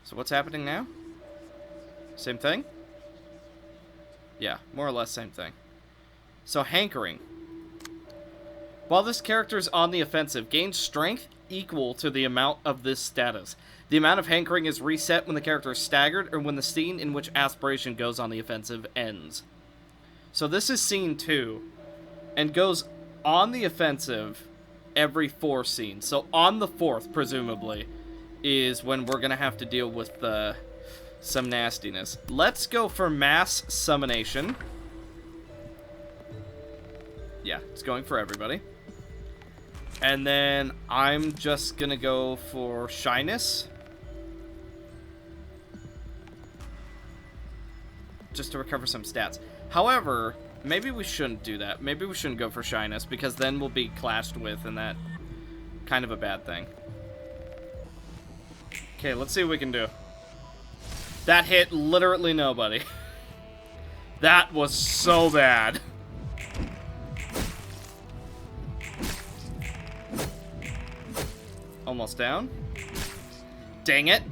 So what's happening now? Same thing? Yeah, more or less same thing. So hankering. While this character is on the offensive, gains strength equal to the amount of this status. The amount of hankering is reset when the character is staggered or when the scene in which aspiration goes on the offensive ends. So this is scene 2, and goes on the offensive every 4 scenes. So on the 4th, presumably, is when we're going to have to deal with some nastiness. Let's go for mass summonation. Yeah, it's going for everybody. And then I'm just going to go for shyness. Just to recover some stats. However, maybe we shouldn't do that. Maybe we shouldn't go for shyness, because then we'll be clashed with, and that kind of a bad thing. Okay, let's see what we can do. That hit literally nobody. That was so bad. Almost down. Dang it.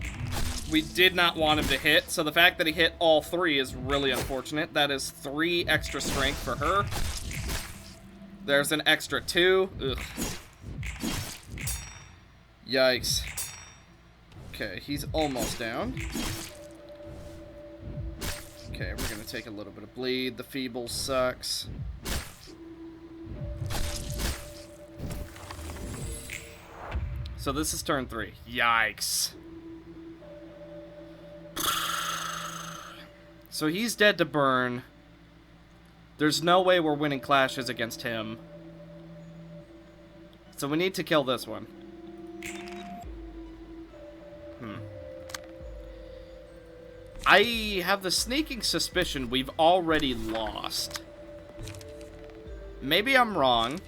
We did not want him to hit, so the fact that he hit all 3 is really unfortunate. That is 3 extra strength for her. There's an extra 2. Ugh. Yikes. Okay, he's almost down. Okay, we're gonna take a little bit of bleed. The feeble sucks. So this is turn 3. Yikes. So he's dead to burn. There's no way we're winning clashes against him. So we need to kill this one. I have the sneaking suspicion we've already lost. Maybe I'm wrong,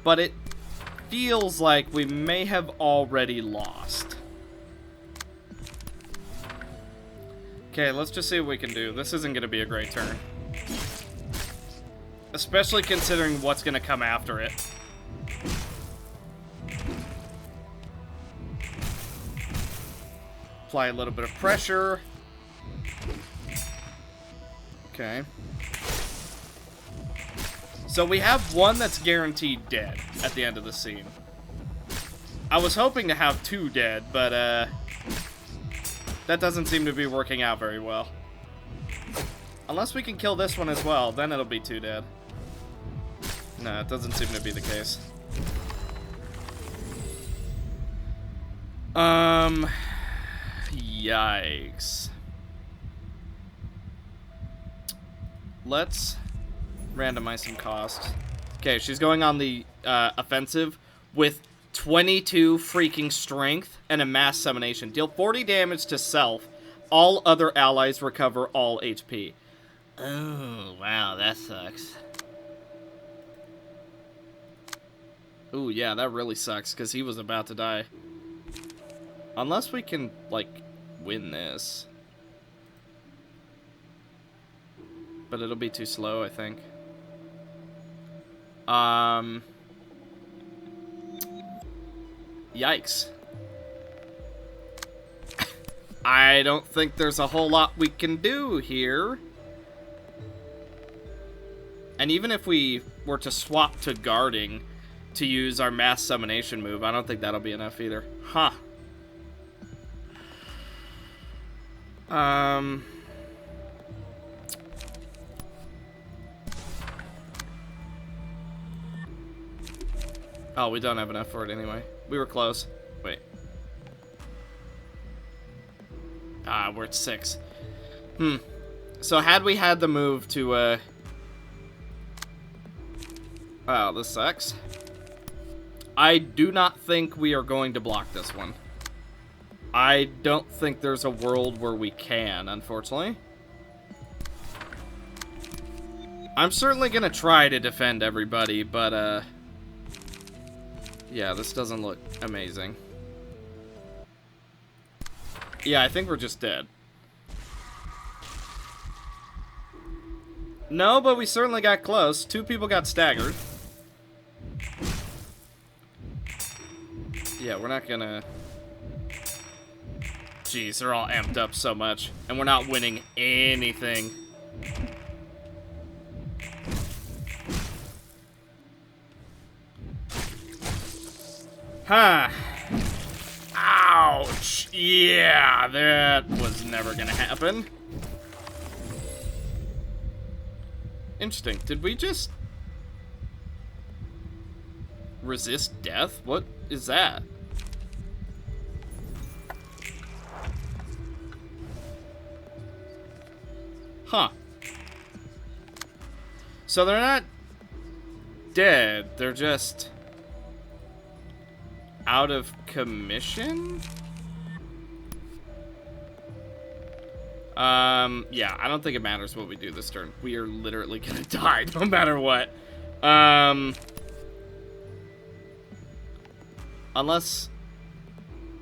but it feels like we may have already lost. Okay, let's just see what we can do. This isn't going to be a great turn. Especially considering what's going to come after it. Apply a little bit of pressure. Okay. So we have one that's guaranteed dead at the end of the scene. I was hoping to have 2 dead, but that doesn't seem to be working out very well. Unless we can kill this one as well, then it'll be 2 dead. No, it doesn't seem to be the case. Yikes. Let's randomize some costs. Okay, she's going on the offensive with 22 freaking strength and a mass summonation. Deal 40 damage to self. All other allies recover all HP. Oh, wow, that sucks. Ooh, yeah, that really sucks, because he was about to die. Unless we can, like, win this. But it'll be too slow, I think. Yikes. I don't think there's a whole lot we can do here. And even if we were to swap to guarding to use our mass summonation move, I don't think that'll be enough either. Huh. Oh, we don't have enough for it anyway. We were close. Wait. Ah, we're at 6. So had we had the move to, oh, this sucks. I do not think we are going to block this one. I don't think there's a world where we can, unfortunately. I'm certainly gonna try to defend everybody, but, yeah, this doesn't look amazing. Yeah, I think we're just dead. No, but we certainly got close. 2 people got staggered. Yeah, we're not gonna... Jeez, they're all amped up so much. And we're not winning anything. Huh. Ouch. Yeah, that was never gonna happen. Interesting. Did we just... Resist death? What is that? Huh. So they're not dead, they're just out of commission? Yeah, I don't think it matters what we do this turn. We are literally gonna die no matter what. Unless...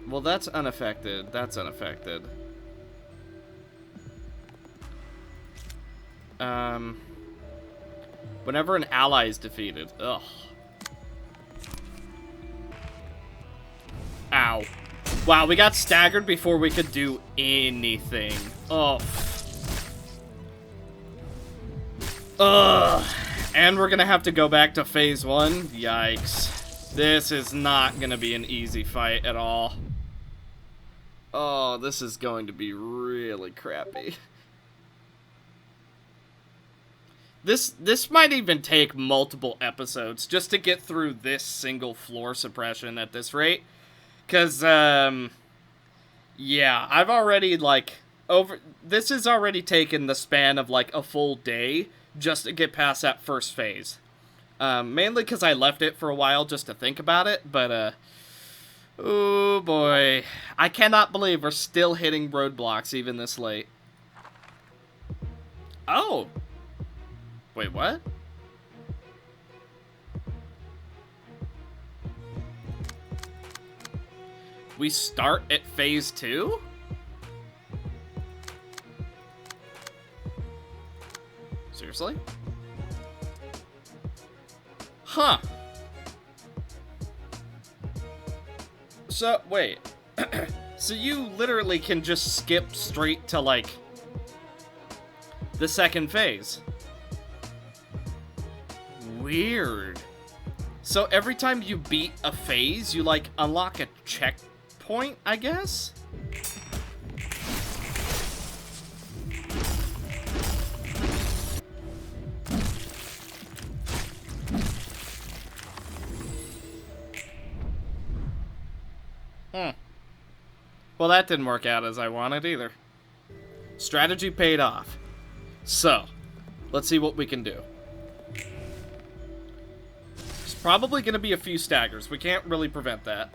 Well, that's unaffected. That's unaffected. Whenever an ally is defeated. Ugh. Ow. Wow, we got staggered before we could do anything. Oh. Ugh. And we're gonna have to go back to phase 1. Yikes. This is not gonna be an easy fight at all. Oh, this is going to be really crappy. This might even take multiple episodes just to get through this single floor suppression at this rate. Because, yeah, I've already, like, this has already taken the span of, like, a full day just to get past that first phase. Mainly because I left it for a while just to think about it, but, oh boy. I cannot believe we're still hitting roadblocks even this late. Oh! Wait, what? We start at phase 2? Seriously? Huh. So, wait. So you literally can just skip straight to, like, the second phase. Weird. So every time you beat a phase, you, like, unlock a checkpoint, I guess? Well, that didn't work out as I wanted either. Strategy paid off. So, let's see what we can do. There's probably going to be a few staggers. We can't really prevent that.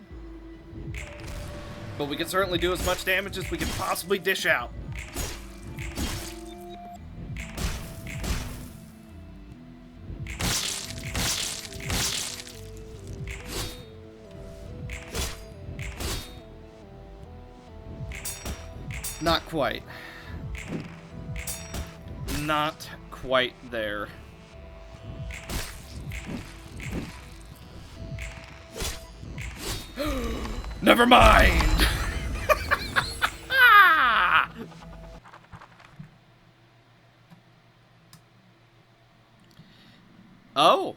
But we can certainly do as much damage as we can possibly dish out. Not quite. Not quite there. Never mind! Oh.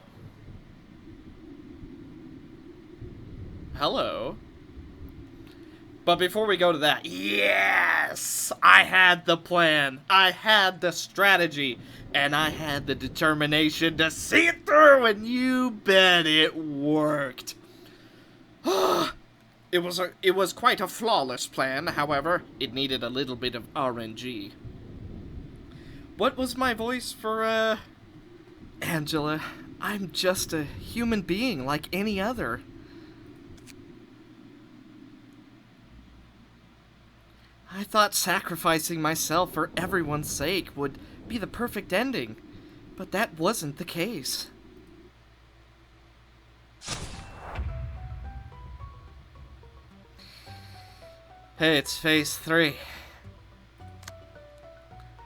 Hello. But before we go to that, yes! I had the plan, I had the strategy, and I had the determination to see it through, and you bet it worked. It was quite a flawless plan, however, it needed a little bit of RNG. What was my voice for, Angela, I'm just a human being like any other. I thought sacrificing myself for everyone's sake would be the perfect ending, but that wasn't the case. Hey, it's phase 3.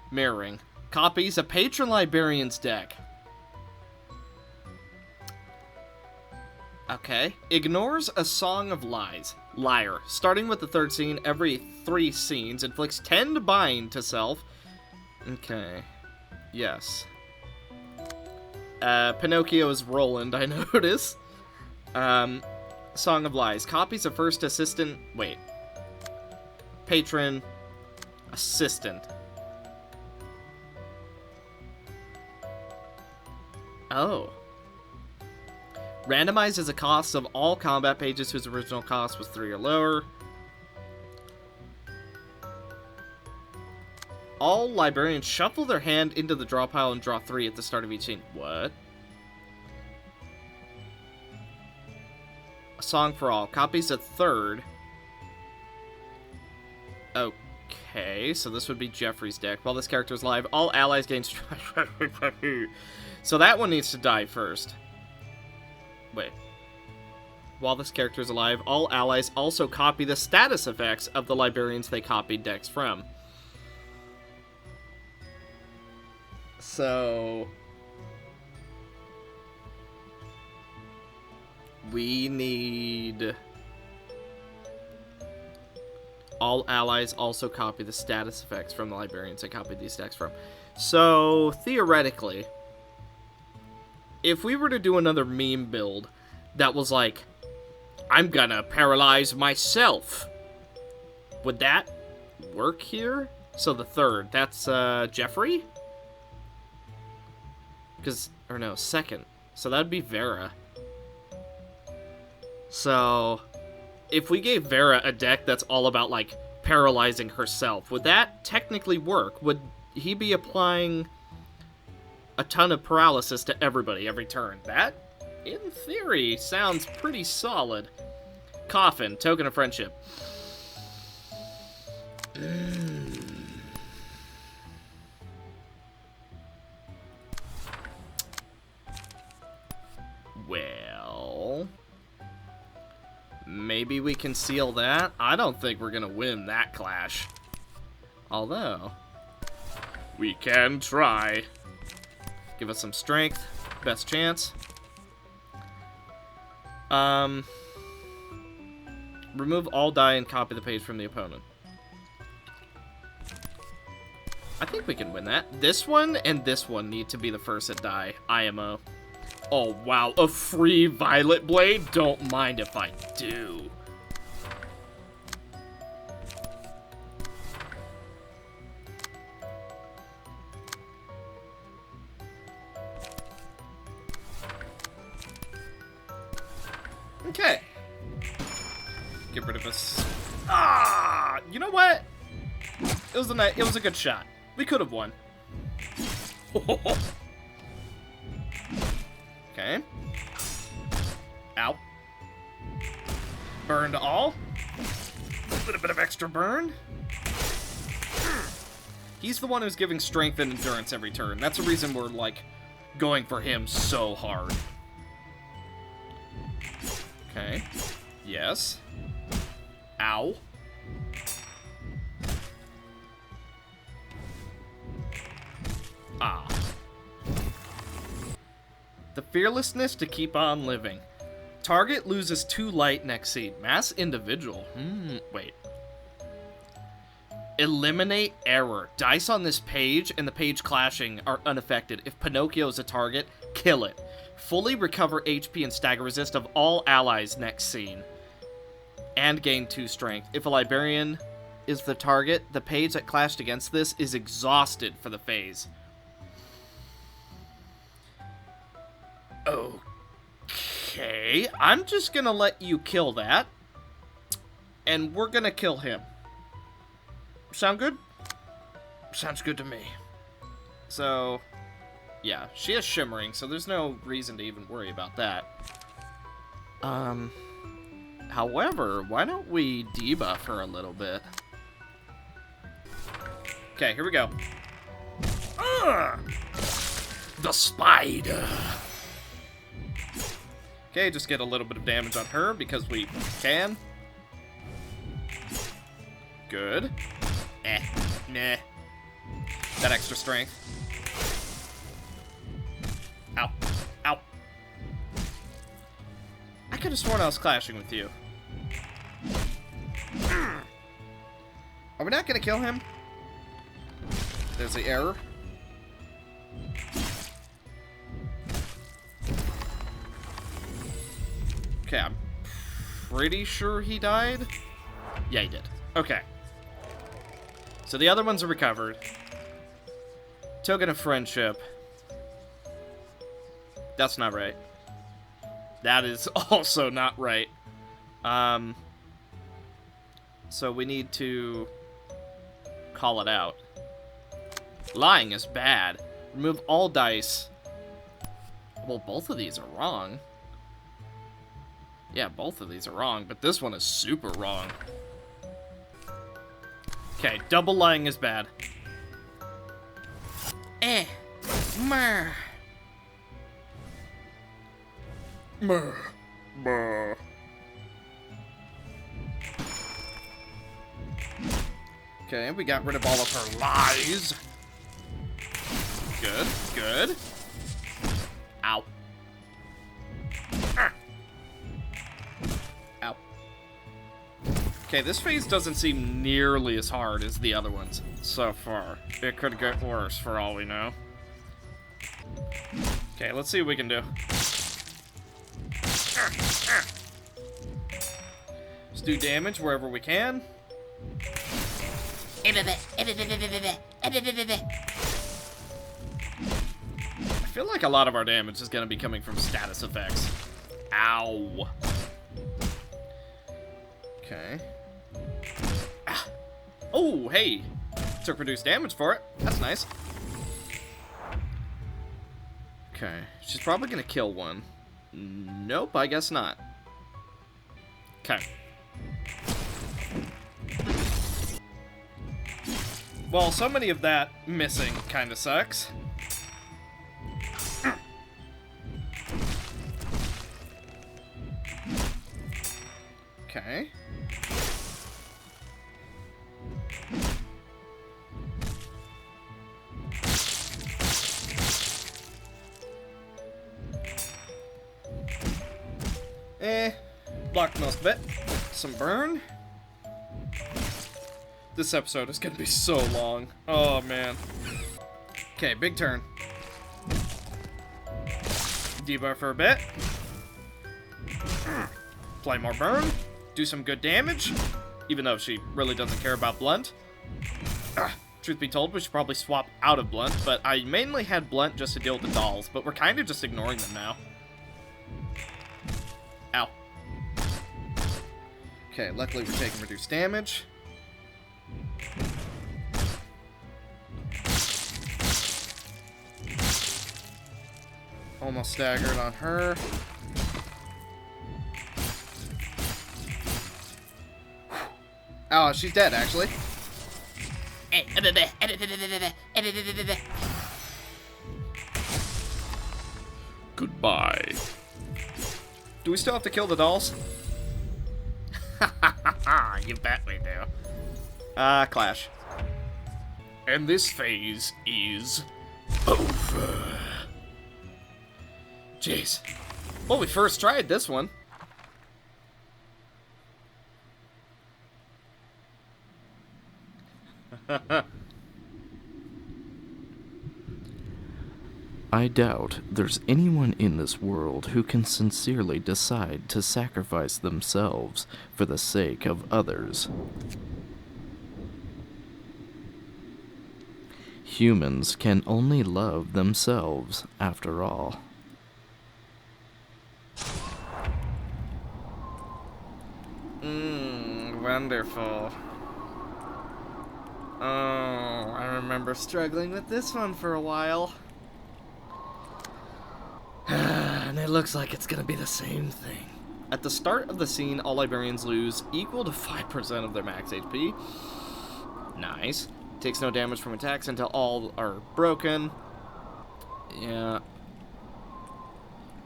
Mirroring. Copies a patron librarian's deck. Okay. Ignores a song of lies. Liar. Starting with the third scene, every 3 scenes inflicts 10 bind to self. Okay. Yes. Pinocchio is Roland, I notice. Song of Lies. Copies a first assistant... Wait. Patron... Assistant. Oh. Randomized as a cost of all combat pages whose original cost was 3 or lower. All librarians shuffle their hand into the draw pile and draw 3 at the start of each scene. What? A song for all. Copies a third. Okay, so this would be Jeffrey's deck. While this character is live, all allies gain... So that one needs to die first. Wait. While this character is alive, all allies also copy the status effects of the librarians they copied decks from. So... we need... all allies also copy the status effects from the librarians they copied these decks from. So, theoretically, if we were to do another meme build that was like, I'm gonna paralyze myself, would that work here? So the third, that's Jeffrey? Or no, second. So that'd be Vera. So, if we gave Vera a deck that's all about, like, paralyzing herself, would that technically work? Would he be applying a ton of paralysis to everybody every turn? That, in theory, sounds pretty solid. Coffin, token of friendship. Well... maybe we can seal that? I don't think we're gonna win that clash. Although, we can try. Give us some strength. Best chance. Remove all die and copy the page from the opponent. I think we can win that. This one and this one need to be the first that die. IMO. Oh, wow. A free Violet Blade? Don't mind if I do. Okay. Get rid of this. Ah! You know what? It was a good shot. We could have won. Okay. Ow. Burned all. A little bit of extra burn. He's the one who's giving strength and endurance every turn. That's the reason we're, like, going for him so hard. Okay. Yes. Ow. Ah. The fearlessness to keep on living. Target loses 2 light next scene. Mass individual. Wait. Eliminate error. Dice on this page and the page clashing are unaffected. If Pinocchio is a target, kill it. Fully recover HP and stagger resist of all allies next scene. And gain 2 strength. If a librarian is the target, the page that clashed against this is exhausted for the phase. Okay, I'm just gonna let you kill that. And we're gonna kill him. Sound good? Sounds good to me. So, yeah, she is shimmering, so there's no reason to even worry about that. However, why don't we debuff her a little bit? Okay, here we go. The spider. Okay, just get a little bit of damage on her because we can. Good. Nah. That extra strength. Ow. Ow. I could have sworn I was clashing with you. Are we not gonna kill him? There's the error. Okay, I'm pretty sure he died. Yeah, he did. Okay. So the other ones are recovered. Token of friendship. That's not right. That is also not right. So we need to call it out. Lying is bad. Remove all dice. Well, both of these are wrong. Yeah, both of these are wrong, but this one is super wrong. Okay, double lying is bad. Mer. Mer. Mer. Okay, we got rid of all of her lies. Good, good. Ow. Ah. Ow. Okay, this phase doesn't seem nearly as hard as the other ones so far. It could get worse for all we know. Okay, let's see what we can do. Just do damage wherever we can. I feel like a lot of our damage is going to be coming from status effects. Ow. Okay. Ah. Oh, hey. Took reduced damage for it. That's nice. Okay. She's probably going to kill one. Nope, I guess not. Okay. Well, so many of that missing kind of sucks. Okay. Blocked most of it. Some burn. This episode is gonna be so long. Oh, man. Okay, big turn. Debuff for a bit. Play more burn. Do some good damage. Even though she really doesn't care about blunt. Truth be told, we should probably swap out of blunt, but I mainly had blunt just to deal with the dolls, but we're kind of just ignoring them now. Ow. Okay, luckily we're taking reduced damage. Almost staggered on her. Oh, she's dead, actually. Goodbye. Do we still have to kill the dolls? You bet we do. Clash. And this phase is over. Jeez. Well, we first tried this one. I doubt there's anyone in this world who can sincerely decide to sacrifice themselves for the sake of others. Humans can only love themselves, after all. Wonderful. Oh, I remember struggling with this one for a while. And it looks like it's gonna be the same thing. At the start of the scene, all librarians lose equal to 5% of their max HP. Nice. Takes no damage from attacks until all are broken. Yeah.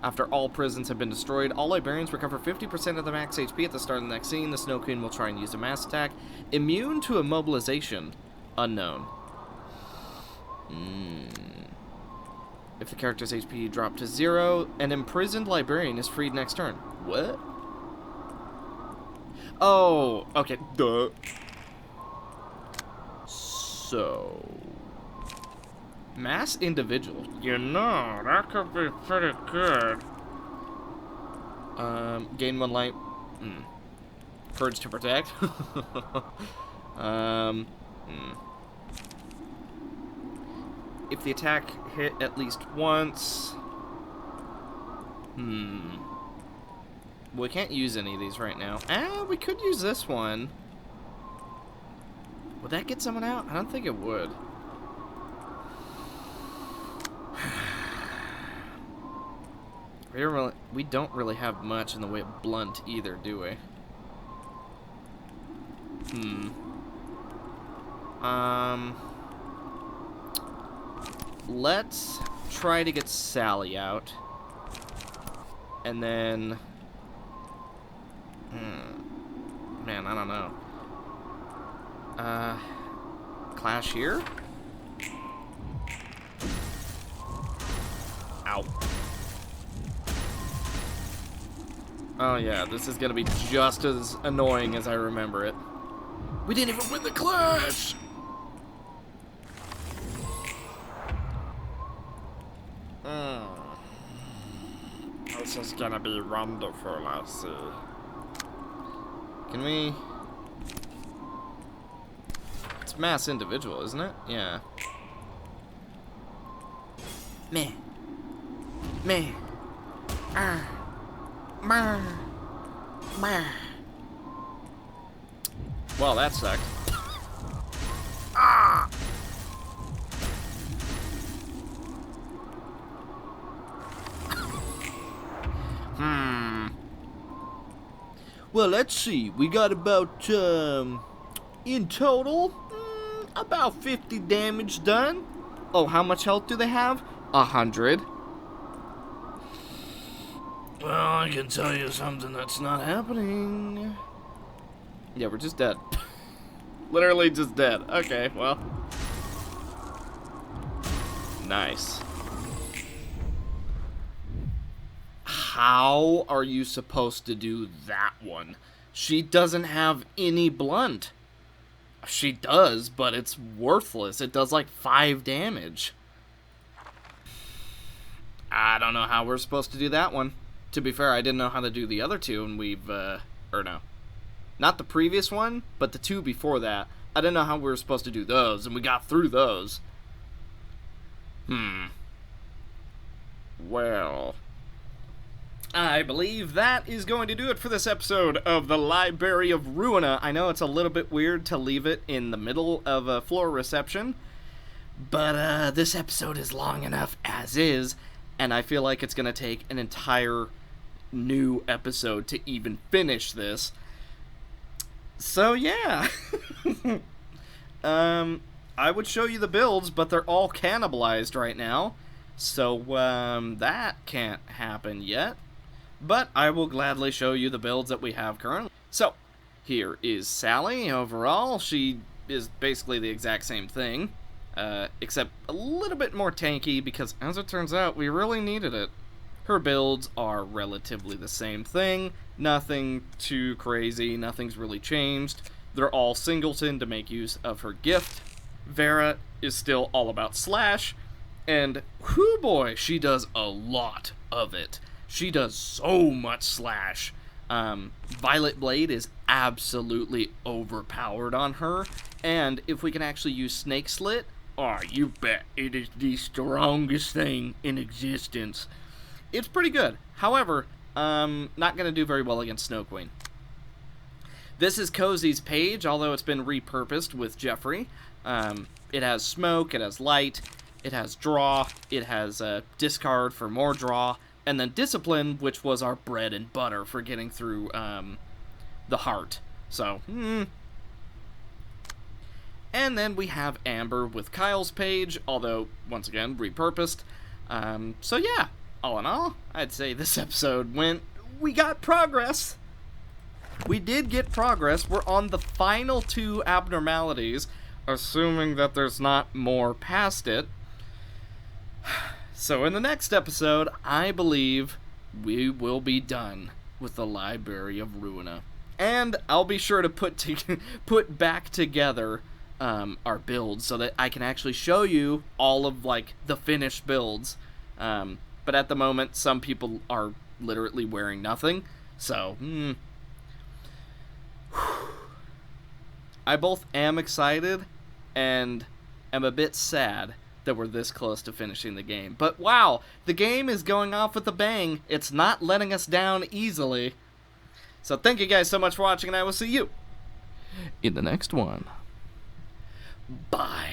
After all prisons have been destroyed, all librarians recover 50% of their max HP at the start of the next scene. The Snow Queen will try and use a mass attack. Immune to immobilization. Unknown. If the character's HP dropped to 0, an imprisoned librarian is freed next turn. What? Oh, okay. Duh. So... mass individual. You know, that could be pretty good. Gain 1 life. Courage to protect. If the attack hit at least once... We can't use any of these right now. We could use this one. Would that get someone out? I don't think it would. We don't really have much in the way of blunt either, do we? Let's try to get Sally out. And then... Man, I don't know. Clash here? Ow. Oh yeah, this is gonna be just as annoying as I remember it. We didn't even win the clash! This is gonna be wonderful, I see. Can we... It's mass individual, isn't it? Yeah. Meh. Meh. Well, that sucked. Well, let's see. We got about, in total, about 50 damage done. Oh, how much health do they have? 100. Well, I can tell you something that's not happening. Yeah, we're just dead. Literally just dead. Okay, well. Nice. How are you supposed to do that one? She doesn't have any blunt. She does, but it's worthless. It does like 5 damage. I don't know how we're supposed to do that one. To be fair, I didn't know how to do the other two, and we've, or no. Not the previous one, but the 2 before that. I didn't know how we were supposed to do those, and we got through those. Well, I believe that is going to do it for this episode of the Library of Ruina. I know it's a little bit weird to leave it in the middle of a floor reception, but this episode is long enough as is, and I feel like it's going to take an entire new episode to even finish this. So yeah. I would show you the builds, but they're all cannibalized right now. So that can't happen yet. But I will gladly show you the builds that we have currently. So here is Sally overall. She is basically the exact same thing, except a little bit more tanky because, as it turns out, we really needed it. Her builds are relatively the same thing. Nothing too crazy. Nothing's really changed. They're all singleton to make use of her gift. Vera is still all about slash. And, whoo boy, she does a lot of it. She does so much slash. Violet Blade is absolutely overpowered on her. And if we can actually use Snake Slit, oh, you bet it is the strongest thing in existence. It's pretty good. However, not going to do very well against Snow Queen. This is Cozy's page, although it's been repurposed with Jeffrey. It has smoke, it has light, it has draw, it has discard for more draw, and then discipline, which was our bread and butter for getting through the heart. So, And then we have Amber with Kyle's page, although, once again, repurposed. So yeah, all in all, I'd say this episode we got progress. We did get progress. We're on the final 2 abnormalities, assuming that there's not more past it. So in the next episode, I believe we will be done with the Library of Ruina. And I'll be sure to put back together our builds so that I can actually show you all of like the finished builds. But at the moment, some people are literally wearing nothing. So, I both am excited and am a bit sad that we're this close to finishing the game. But wow, the game is going off with a bang. It's not letting us down easily. So thank you guys so much for watching, and I will see you In the next one. bye.